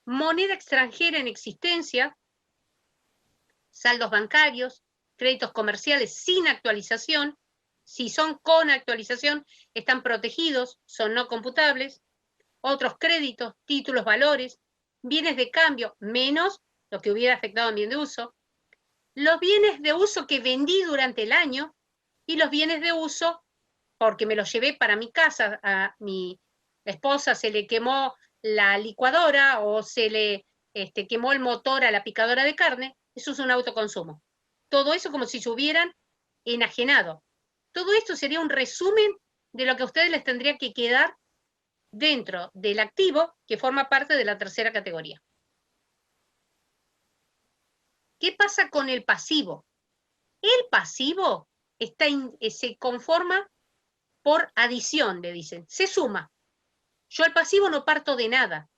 Speaker 1: moneda extranjera en existencia, saldos bancarios, créditos comerciales sin actualización. Si son con actualización, están protegidos, son no computables. Otros créditos, títulos, valores, bienes de cambio, menos lo que hubiera afectado en bien de uso. Los bienes de uso que vendí durante el año y los bienes de uso porque me los llevé para mi casa. A mi esposa se le quemó la licuadora o se le quemó el motor a la picadora de carne. Eso es un autoconsumo. Todo eso como si se hubieran enajenado. Todo esto sería un resumen de lo que a ustedes les tendría que quedar dentro del activo que forma parte de la tercera categoría. ¿Qué pasa con el pasivo? El pasivo se conforma por adición, le dicen, se suma. Yo al pasivo no parto de nada.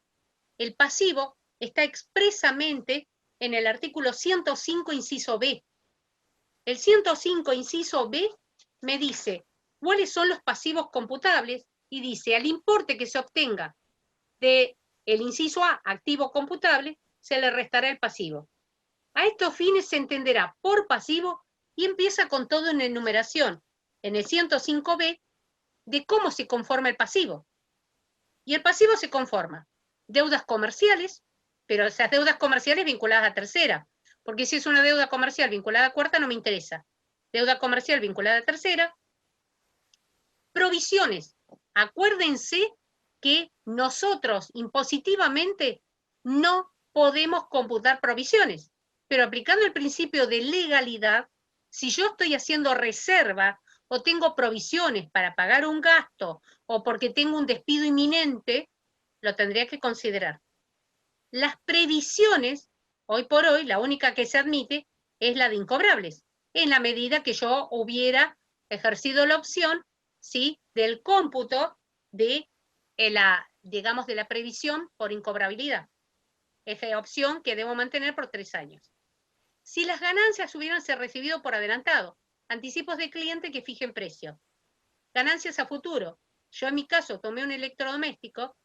Speaker 1: El pasivo está expresamente en el artículo 105, inciso B. El 105, inciso B, me dice cuáles son los pasivos computables y dice, al importe que se obtenga del inciso A, activo computable, se le restará el pasivo. A estos fines se entenderá por pasivo y empieza con todo en enumeración, en el 105b, de cómo se conforma el pasivo. Y el pasivo se conforma deudas comerciales, pero esas deudas comerciales vinculadas a tercera, porque si es una deuda comercial vinculada a cuarta no me interesa. Deuda comercial vinculada a tercera. Provisiones. Acuérdense que nosotros impositivamente no podemos computar provisiones, pero aplicando el principio de legalidad, si yo estoy haciendo reserva o tengo provisiones para pagar un gasto o porque tengo un despido inminente, lo tendría que considerar. Las previsiones, hoy por hoy, la única que se admite es la de incobrables, en la medida que yo hubiera ejercido la opción, ¿sí?, del cómputo de digamos, de la previsión por incobrabilidad. Esa opción que debo mantener por 3 años. Si las ganancias hubieran sido recibido por adelantado, anticipos de cliente que fijen precio. Ganancias a futuro. Yo en mi caso tomé un electrodoméstico.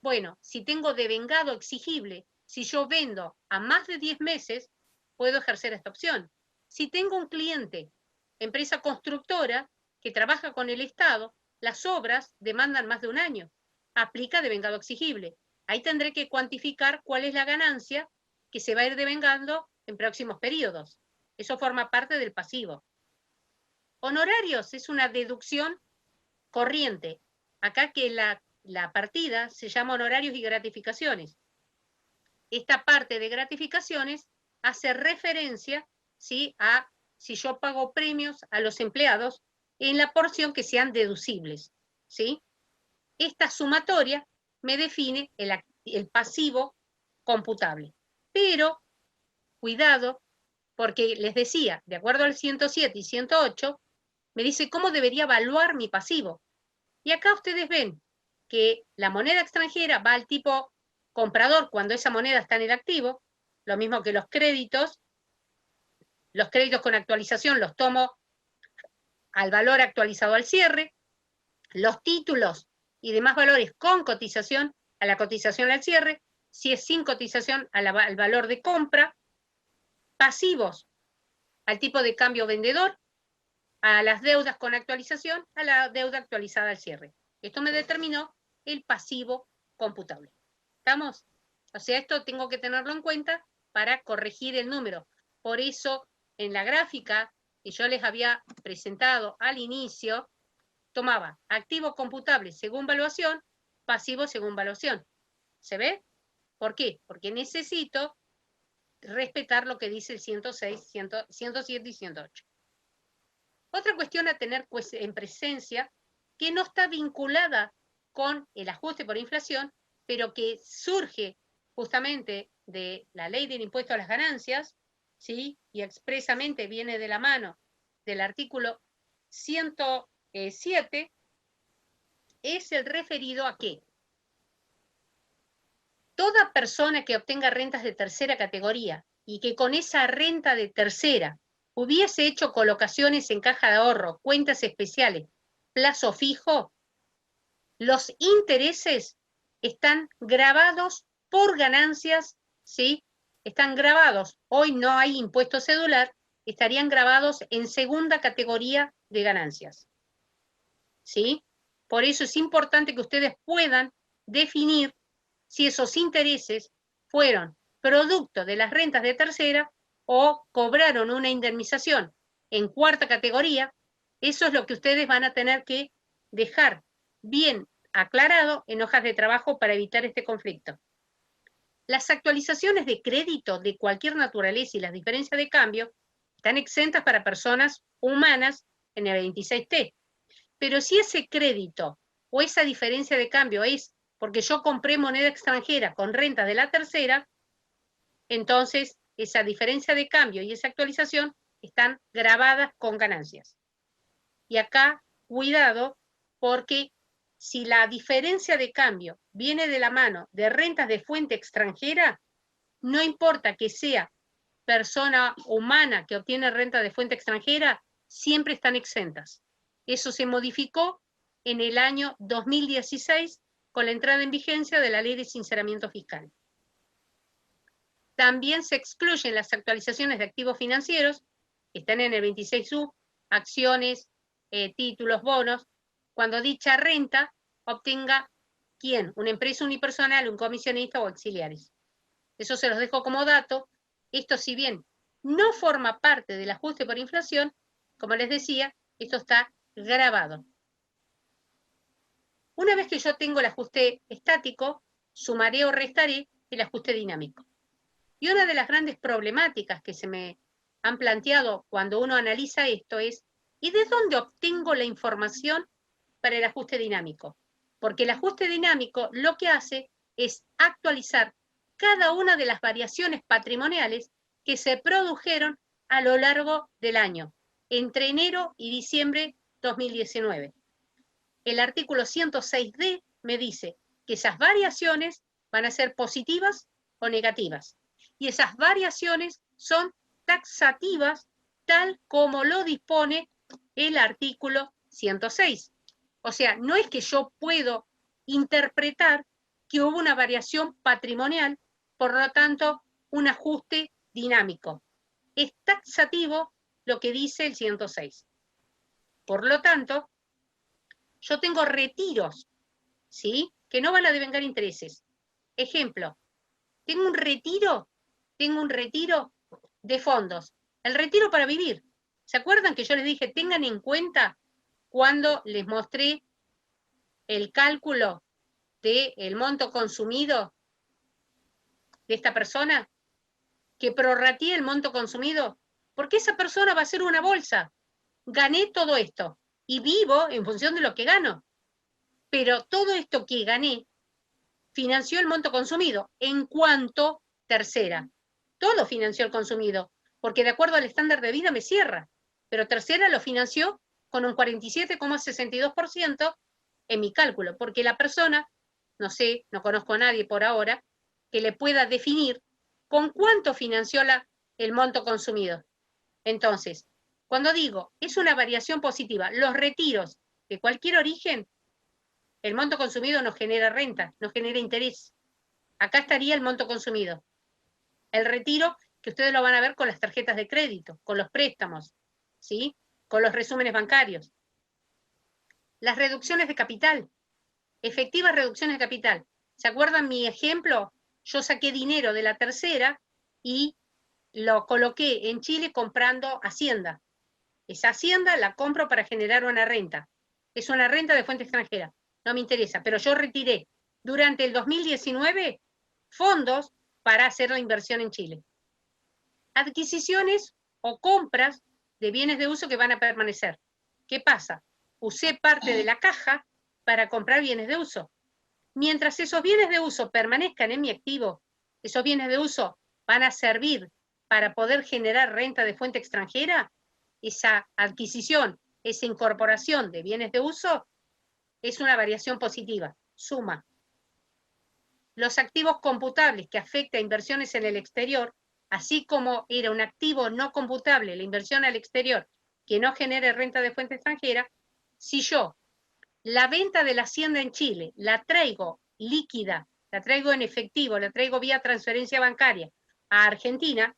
Speaker 1: Bueno, si tengo devengado exigible, si yo vendo a más de 10 meses, puedo ejercer esta opción. Si tengo un cliente, empresa constructora, que trabaja con el Estado, las obras demandan más de un año. Aplica devengado exigible. Ahí tendré que cuantificar cuál es la ganancia que se va a ir devengando en próximos periodos. Eso forma parte del pasivo. Honorarios es una deducción corriente. Acá que la partida se llama honorarios y gratificaciones. Esta parte de gratificaciones hace referencia, ¿sí?, a si yo pago premios a los empleados en la porción que sean deducibles, ¿sí? Esta sumatoria me define el pasivo computable. Pero, cuidado, porque les decía, de acuerdo al 107 y 108, me dice cómo debería evaluar mi pasivo. Y acá ustedes ven que la moneda extranjera va al tipo comprador cuando esa moneda está en el activo, lo mismo que los créditos con actualización los tomo al valor actualizado al cierre, los títulos y demás valores con cotización a la cotización al cierre, si es sin cotización al valor de compra, pasivos al tipo de cambio vendedor, a las deudas con actualización, a la deuda actualizada al cierre. Esto me determinó el pasivo computable. ¿Estamos? O sea, esto tengo que tenerlo en cuenta para corregir el número. Por eso, en la gráfica que yo les había presentado al inicio, tomaba activo computable según valuación, pasivo según valuación. ¿Se ve? ¿Por qué? Porque necesito respetar lo que dice el 106, 107 y 108. Otra cuestión a tener en presencia, que no está vinculada con el ajuste por inflación, pero que surge justamente de la ley del impuesto a las ganancias, ¿sí?, y expresamente viene de la mano del artículo 107, es el referido a que toda persona que obtenga rentas de tercera categoría y que con esa renta de tercera hubiese hecho colocaciones en caja de ahorro, cuentas especiales, plazo fijo, los intereses están grabados por ganancias, ¿sí? Están grabados. Hoy no hay impuesto cedular, estarían grabados en segunda categoría de ganancias, ¿sí? Por eso es importante que ustedes puedan definir si esos intereses fueron producto de las rentas de tercera o cobraron una indemnización en cuarta categoría. Eso es lo que ustedes van a tener que dejar bien aclarado en hojas de trabajo para evitar este conflicto. Las actualizaciones de crédito de cualquier naturaleza y las diferencias de cambio están exentas para personas humanas en el 26T. Pero si ese crédito o esa diferencia de cambio es porque yo compré moneda extranjera con renta de la tercera, entonces esa diferencia de cambio y esa actualización están grabadas con ganancias. Y acá, cuidado, porque si la diferencia de cambio viene de la mano de rentas de fuente extranjera, no importa que sea persona humana que obtiene renta de fuente extranjera, siempre están exentas. Eso se modificó en el año 2016 con la entrada en vigencia de la Ley de Sinceramiento Fiscal. También se excluyen las actualizaciones de activos financieros, que están en el 26U, acciones, títulos, bonos, cuando dicha renta obtenga, ¿quién? Una empresa unipersonal, un comisionista o auxiliares. Eso se los dejo como dato. Esto, si bien no forma parte del ajuste por inflación, como les decía, esto está grabado. Una vez que yo tengo el ajuste estático, sumaré o restaré el ajuste dinámico. Y una de las grandes problemáticas que se me han planteado cuando uno analiza esto es, ¿y de dónde obtengo la información para el ajuste dinámico? Porque el ajuste dinámico lo que hace es actualizar cada una de las variaciones patrimoniales que se produjeron a lo largo del año, entre enero y diciembre 2019. El artículo 106D me dice que esas variaciones van a ser positivas o negativas. Y esas variaciones son taxativas tal como lo dispone el artículo 106. O sea, no es que yo puedo interpretar que hubo una variación patrimonial, por lo tanto, un ajuste dinámico. Es taxativo lo que dice el 106. Por lo tanto, yo tengo retiros, ¿sí? Que no van a devengar intereses. Ejemplo, tengo un retiro de fondos. El retiro para vivir. ¿Se acuerdan que yo les dije, tengan en cuenta cuando les mostré el cálculo del monto consumido de esta persona? Que prorratee el monto consumido, porque esa persona va a hacer una bolsa. Gané todo esto y vivo en función de lo que gano. Pero todo esto que gané financió el monto consumido. En cuanto, tercera, todo financió el consumido, porque de acuerdo al estándar de vida me cierra, pero tercera lo financió con un 47,62% en mi cálculo, porque la persona, no sé, no conozco a nadie por ahora, que le pueda definir con cuánto financió el monto consumido. Entonces, cuando digo, es una variación positiva, los retiros de cualquier origen, el monto consumido no genera renta, no genera interés. Acá estaría el monto consumido. El retiro, que ustedes lo van a ver con las tarjetas de crédito, con los préstamos, ¿sí? Con los resúmenes bancarios. Las reducciones de capital, efectivas reducciones de capital. ¿Se acuerdan mi ejemplo? Yo saqué dinero de la tercera y lo coloqué en Chile comprando Hacienda. Esa Hacienda la compro para generar una renta. Es una renta de fuente extranjera. No me interesa, pero yo retiré durante el 2019 fondos para hacer la inversión en Chile. Adquisiciones o compras de bienes de uso que van a permanecer. ¿Qué pasa? Usé parte de la caja para comprar bienes de uso. Mientras esos bienes de uso permanezcan en mi activo, esos bienes de uso van a servir para poder generar renta de fuente extranjera, esa adquisición, esa incorporación de bienes de uso, es una variación positiva, suma. Los activos computables que afecta a inversiones en el exterior, así como era un activo no computable, la inversión al exterior, que no genere renta de fuente extranjera, si yo la venta de la hacienda en Chile la traigo líquida, la traigo en efectivo, la traigo vía transferencia bancaria a Argentina,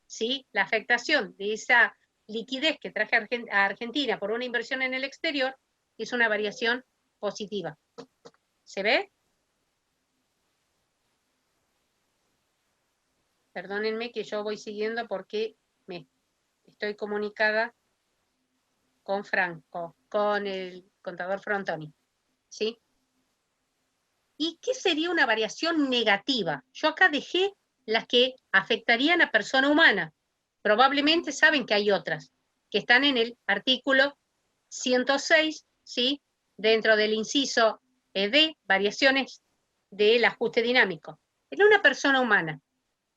Speaker 1: ¿sí? La afectación de esa liquidez que traje a Argentina por una inversión en el exterior es una variación positiva. ¿Se ve? Perdónenme que yo voy siguiendo porque me estoy comunicada con Franco, con el contador Frontoni, ¿sí? ¿Y qué sería una variación negativa? Yo acá dejé las que afectarían a persona humana. Probablemente saben que hay otras, que están en el artículo 106, ¿sí? Dentro del inciso D, variaciones del ajuste dinámico. En una persona humana,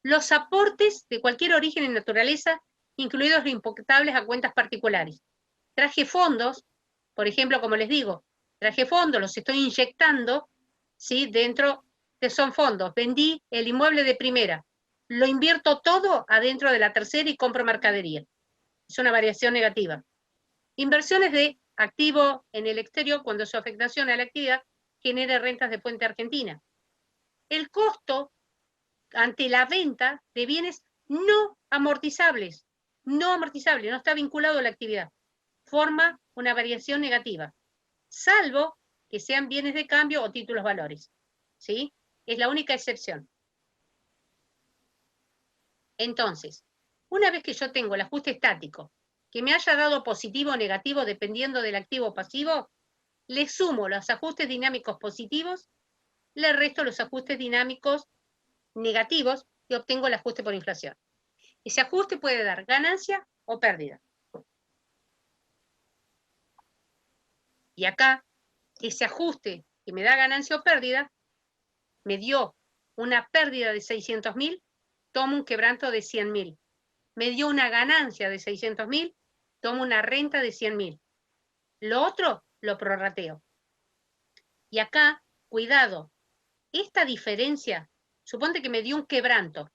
Speaker 1: los aportes de cualquier origen y naturaleza, incluidos los imputables a cuentas particulares. Traje fondos, por ejemplo, como les digo, traje fondos, los estoy inyectando, ¿sí? Dentro de son fondos. Vendí el inmueble de primera, lo invierto todo adentro de la tercera y compro mercadería. Es una variación negativa. Inversiones de activo en el exterior cuando su afectación a la actividad genere rentas de fuente argentina. El costo ante la venta de bienes no amortizables, no está vinculado a la actividad, forma una variación negativa, salvo que sean bienes de cambio o títulos valores, ¿sí? Es la única excepción. Entonces, una vez que yo tengo el ajuste estático, que me haya dado positivo o negativo dependiendo del activo o pasivo, le sumo los ajustes dinámicos positivos, le resto los ajustes dinámicos negativos y obtengo el ajuste por inflación. Ese ajuste puede dar ganancia o pérdida. Y acá, ese ajuste que me da ganancia o pérdida, me dio una pérdida de 600.000, tomo un quebranto de 100.000. Me dio una ganancia de 600.000, tomo una renta de 100.000. Lo otro, lo prorrateo. Y acá, cuidado, esta diferencia, suponte que me dio un quebranto.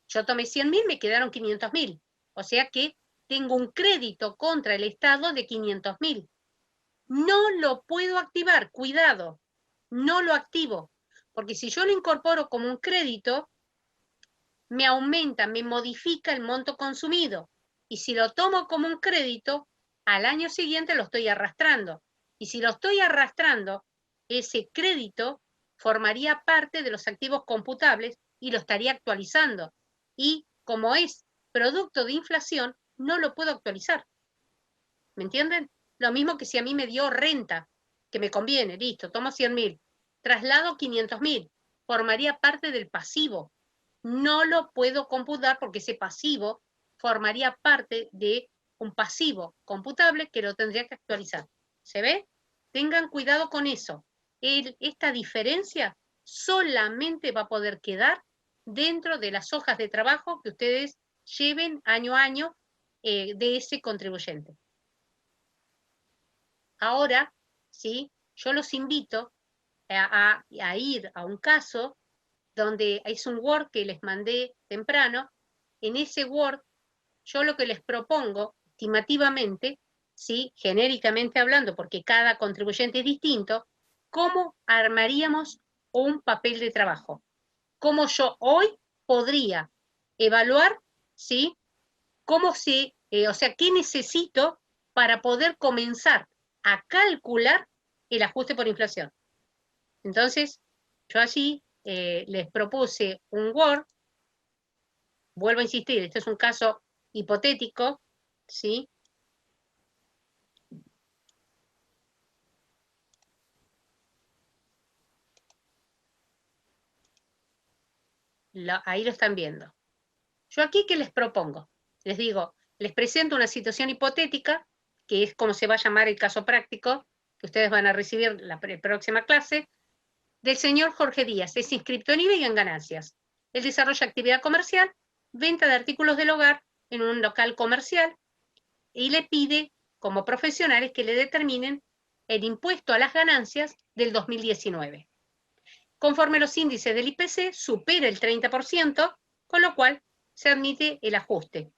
Speaker 1: Yo tomé 100.000, me quedaron 500.000. O sea que tengo un crédito contra el Estado de 500.000. No lo puedo activar, cuidado, no lo activo. Porque si yo lo incorporo como un crédito, me aumenta, me modifica el monto consumido. Y si lo tomo como un crédito, al año siguiente lo estoy arrastrando. Y si lo estoy arrastrando, ese crédito formaría parte de los activos computables y lo estaría actualizando. Y como es producto de inflación, no lo puedo actualizar. ¿Me entienden? Lo mismo que si a mí me dio renta, que me conviene, listo, tomo 100.000, traslado 500.000, formaría parte del pasivo. No lo puedo computar porque ese pasivo formaría parte de un pasivo computable que lo tendría que actualizar. ¿Se ve? Tengan cuidado con eso. Esta diferencia solamente va a poder quedar dentro de las hojas de trabajo que ustedes lleven año a año de ese contribuyente. Ahora, ¿sí? Yo los invito a ir a un caso donde es un Word que les mandé temprano. En ese Word, yo lo que les propongo, estimativamente, ¿sí? Genéricamente hablando, porque cada contribuyente es distinto, cómo armaríamos un papel de trabajo. Cómo yo hoy podría evaluar, ¿sí? Cómo o sea, qué necesito para poder comenzar a calcular el ajuste por inflación. Entonces, yo allí les propuse un Word. Vuelvo a insistir, este es un caso hipotético, ¿sí? Ahí lo están viendo. Yo aquí, ¿qué les propongo? Les digo, les presento una situación hipotética, que es como se va a llamar el caso práctico, que ustedes van a recibir la próxima clase, del señor Jorge Díaz. Es inscripto en IVA y en ganancias. Él desarrolla actividad comercial, venta de artículos del hogar en un local comercial, y le pide, como profesionales, que le determinen el impuesto a las ganancias del 2019. Conforme los índices del IPC supera el 30%, con lo cual se admite el ajuste.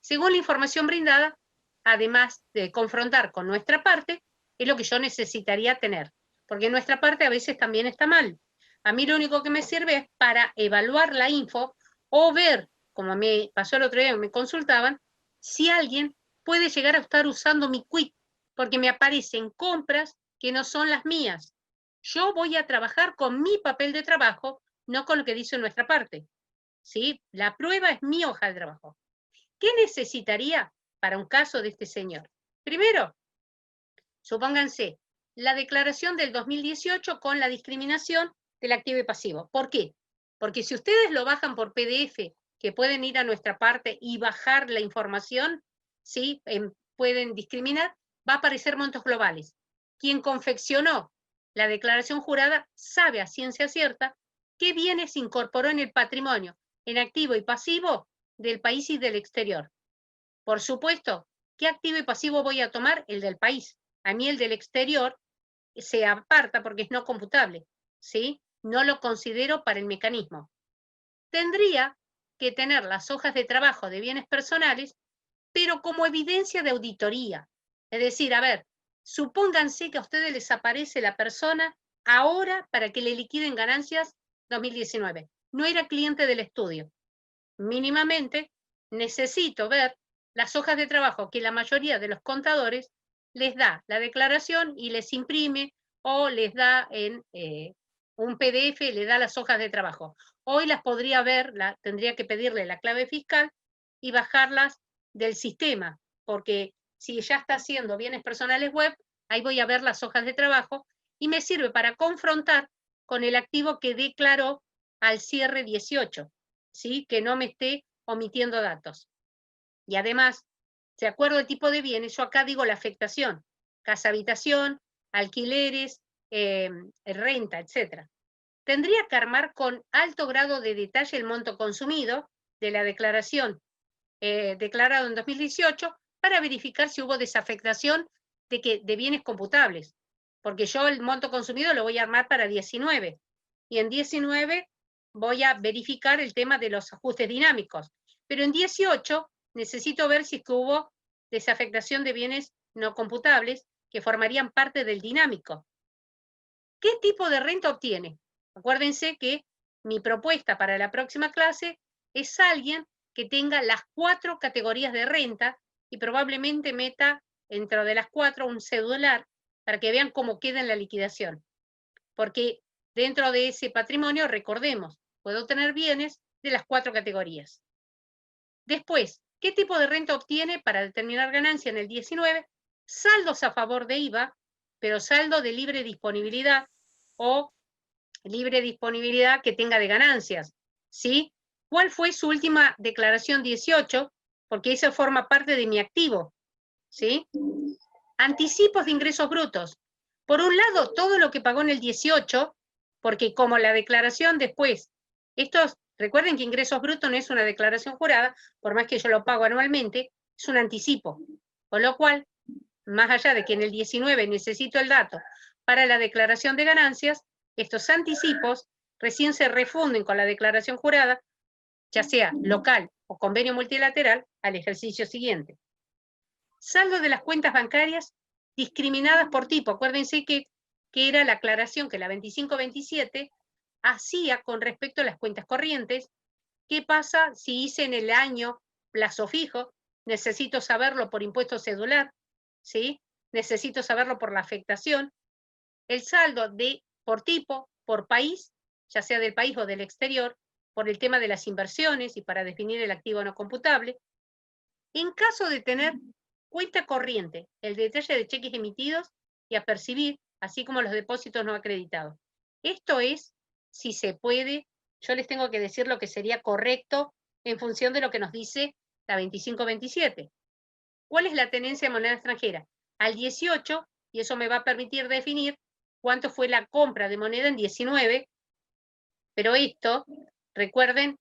Speaker 1: Según la información brindada, además de confrontar con nuestra parte, es lo que yo necesitaría tener, porque nuestra parte a veces también está mal. A mí lo único que me sirve es para evaluar la info o ver, como me pasó el otro día, me consultaban, si alguien puede llegar a estar usando mi quit, porque me aparecen compras que no son las mías. Yo voy a trabajar con mi papel de trabajo, no con lo que dice nuestra parte. ¿Sí? La prueba es mi hoja de trabajo. ¿Qué necesitaría para un caso de este señor? Primero, supónganse, la declaración del 2018 con la discriminación del activo y pasivo. ¿Por qué? Porque si ustedes lo bajan por PDF, que pueden ir a nuestra parte y bajar la información, ¿sí? Pueden discriminar, va a aparecer montos globales. Quien confeccionó la declaración jurada sabe a ciencia cierta qué bienes incorporó en el patrimonio, en activo y pasivo del país y del exterior. Por supuesto, ¿qué activo y pasivo voy a tomar? El del país. A mí el del exterior se aparta porque es no computable, ¿sí? No lo considero para el mecanismo. Tendría que tener las hojas de trabajo de bienes personales, pero como evidencia de auditoría. Es decir, a ver, Supónganse que a ustedes les aparece la persona ahora para que le liquiden ganancias 2019. No era cliente del estudio. Mínimamente necesito ver las hojas de trabajo que la mayoría de los contadores les da la declaración y les imprime o les da en un PDF, le da las hojas de trabajo. Hoy las podría ver, tendría que pedirle la clave fiscal y bajarlas del sistema, porque si ya está haciendo bienes personales web, ahí voy a ver las hojas de trabajo y me sirve para confrontar con el activo que declaró al cierre 18, ¿sí? Que no me esté omitiendo datos. Y además, de acuerdo al tipo de bienes, yo acá digo la afectación, casa-habitación, alquileres, renta, etc. Tendría que armar con alto grado de detalle el monto consumido de la declaración declarado en 2018 para verificar si hubo desafectación de bienes computables. Porque yo el monto consumido lo voy a armar para 19. Y en 19 voy a verificar el tema de los ajustes dinámicos. Pero en 18 necesito ver si es que hubo desafectación de bienes no computables que formarían parte del dinámico. ¿Qué tipo de renta obtiene? Acuérdense que mi propuesta para la próxima clase es alguien que tenga las 4 categorías de renta y probablemente meta dentro de las 4 un cedular para que vean cómo queda en la liquidación. Porque dentro de ese patrimonio, recordemos, puedo tener bienes de las 4 categorías. Después, ¿qué tipo de renta obtiene para determinar ganancia en el 19? Saldos a favor de IVA, pero saldo de libre disponibilidad o libre disponibilidad que tenga de ganancias, ¿sí? ¿Cuál fue su última declaración 18? Porque eso forma parte de mi activo, ¿sí? Anticipos de ingresos brutos. Por un lado, todo lo que pagó en el 18, porque como la declaración después, recuerden que ingresos brutos no es una declaración jurada, por más que yo lo pago anualmente, es un anticipo. Con lo cual, más allá de que en el 19 necesito el dato para la declaración de ganancias, estos anticipos recién se refunden con la declaración jurada, ya sea local o convenio multilateral, al ejercicio siguiente. Saldo de las cuentas bancarias discriminadas por tipo. Acuérdense que era la aclaración que la 2527 hacía con respecto a las cuentas corrientes. ¿Qué pasa si hice en el año plazo fijo? Necesito saberlo por impuesto cedular, ¿sí? Necesito saberlo por la afectación. El saldo por tipo, por país, ya sea del país o del exterior, por el tema de las inversiones y para definir el activo no computable. En caso de tener cuenta corriente, el detalle de cheques emitidos y a percibir, así como los depósitos no acreditados. Esto es, si se puede, yo les tengo que decir lo que sería correcto en función de lo que nos dice la 2527. ¿Cuál es la tenencia de moneda extranjera? Al 18, y eso me va a permitir definir cuánto fue la compra de moneda en 19, pero esto, recuerden,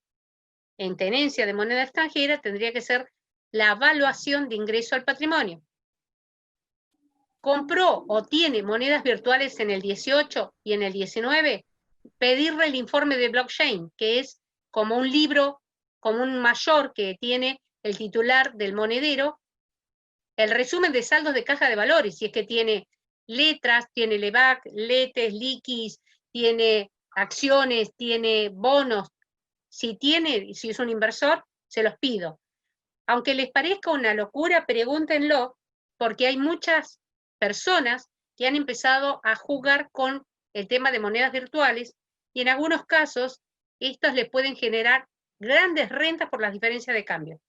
Speaker 1: en tenencia de moneda extranjera tendría que ser la evaluación de ingreso al patrimonio. Compró o tiene monedas virtuales en el 18 y en el 19, pedirle el informe de blockchain, que es como un libro, como un mayor que tiene el titular del monedero, el resumen de saldos de caja de valores, si es que tiene letras, tiene LEVAC, letes, liquis, tiene acciones, tiene bonos. Si es un inversor, se los pido. Aunque les parezca una locura, pregúntenlo, porque hay muchas personas que han empezado a jugar con el tema de monedas virtuales y en algunos casos estos les pueden generar grandes rentas por las diferencias de cambio.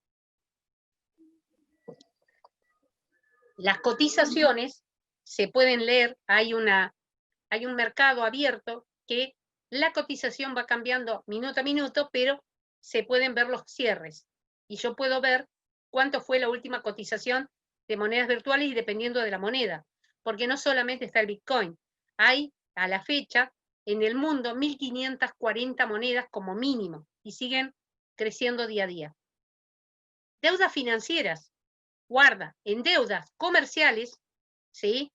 Speaker 1: Las cotizaciones se pueden leer, hay un mercado abierto que la cotización va cambiando minuto a minuto, pero se pueden ver los cierres. Y yo puedo ver cuánto fue la última cotización de monedas virtuales y dependiendo de la moneda. Porque no solamente está el Bitcoin, hay a la fecha en el mundo 1.540 monedas como mínimo y siguen creciendo día a día. Deudas financieras. Guarda, en deudas comerciales, ¿sí?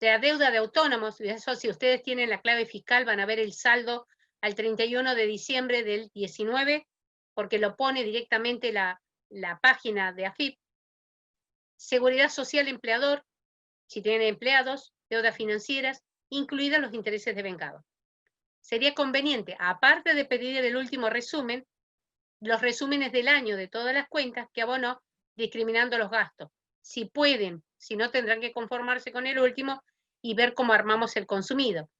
Speaker 1: De la deuda de autónomos, eso si ustedes tienen la clave fiscal van a ver el saldo al 31 de diciembre del 19, porque lo pone directamente la página de AFIP. Seguridad social empleador, si tienen empleados, deudas financieras, incluidas los intereses de vengado. Sería conveniente, aparte de pedir el último resumen, los resúmenes del año de todas las cuentas que abonó, discriminando los gastos. Si pueden, si no tendrán que conformarse con el último y ver cómo armamos el consumido.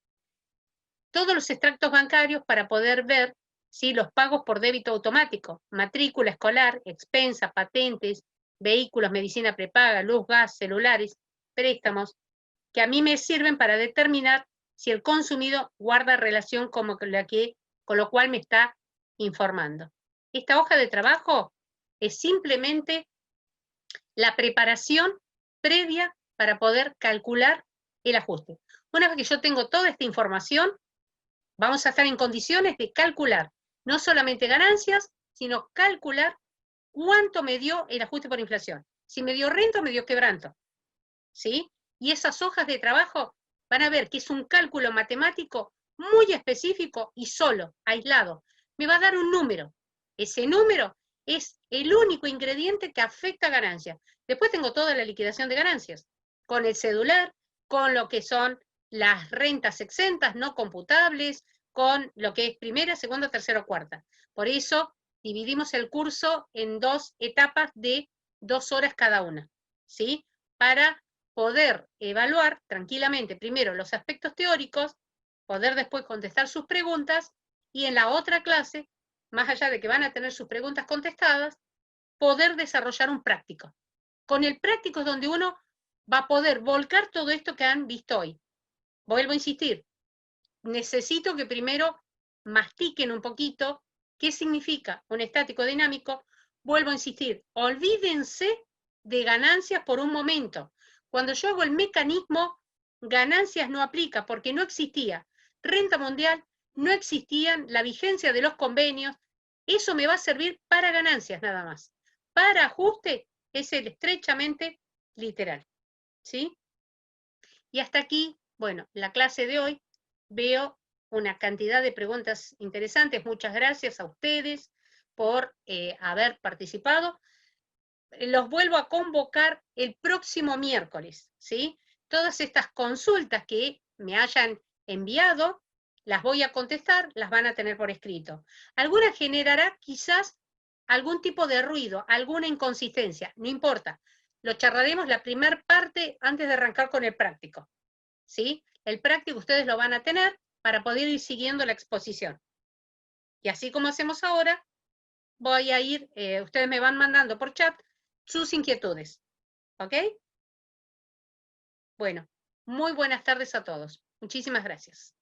Speaker 1: Todos los extractos bancarios para poder ver si los pagos por débito automático, matrícula escolar, expensa, patentes, vehículos, medicina prepaga, luz, gas, celulares, préstamos, que a mí me sirven para determinar si el consumido guarda relación con lo cual me está informando. Esta hoja de trabajo es simplemente la preparación previa para poder calcular el ajuste. Una vez que yo tengo toda esta información, vamos a estar en condiciones de calcular no solamente ganancias, sino calcular cuánto me dio el ajuste por inflación. Si me dio renta o me dio quebranto. ¿Sí? Y esas hojas de trabajo van a ver que es un cálculo matemático muy específico y solo, aislado. Me va a dar un número. Ese número es el único ingrediente que afecta a ganancias. Después tengo toda la liquidación de ganancias, con el cedular, con lo que son las rentas exentas, no computables, con lo que es primera, segunda, tercera o cuarta. Por eso dividimos el curso en 2 etapas de 2 horas cada una, ¿sí? Para poder evaluar tranquilamente primero los aspectos teóricos, poder después contestar sus preguntas, y en la otra clase, más allá de que van a tener sus preguntas contestadas, poder desarrollar un práctico. Con el práctico es donde uno va a poder volcar todo esto que han visto hoy. Vuelvo a insistir, necesito que primero mastiquen un poquito qué significa un estático dinámico. Vuelvo a insistir, olvídense de ganancias por un momento. Cuando yo hago el mecanismo, ganancias no aplica porque no existía renta mundial, no existían la vigencia de los convenios. Eso me va a servir para ganancias nada más. Para ajuste es el estrechamente literal, ¿sí? Y hasta aquí, bueno, la clase de hoy. Veo una cantidad de preguntas interesantes. Muchas gracias a ustedes por haber participado. Los vuelvo a convocar el próximo miércoles, ¿sí? Todas estas consultas que me hayan enviado, las voy a contestar, las van a tener por escrito. Alguna generará quizás algún tipo de ruido, alguna inconsistencia, no importa. Lo charlaremos la primera parte antes de arrancar con el práctico, ¿sí? El práctico ustedes lo van a tener para poder ir siguiendo la exposición. Y así como hacemos ahora, voy a ir, ustedes me van mandando por chat sus inquietudes, ¿ok? Bueno, muy buenas tardes a todos. Muchísimas gracias.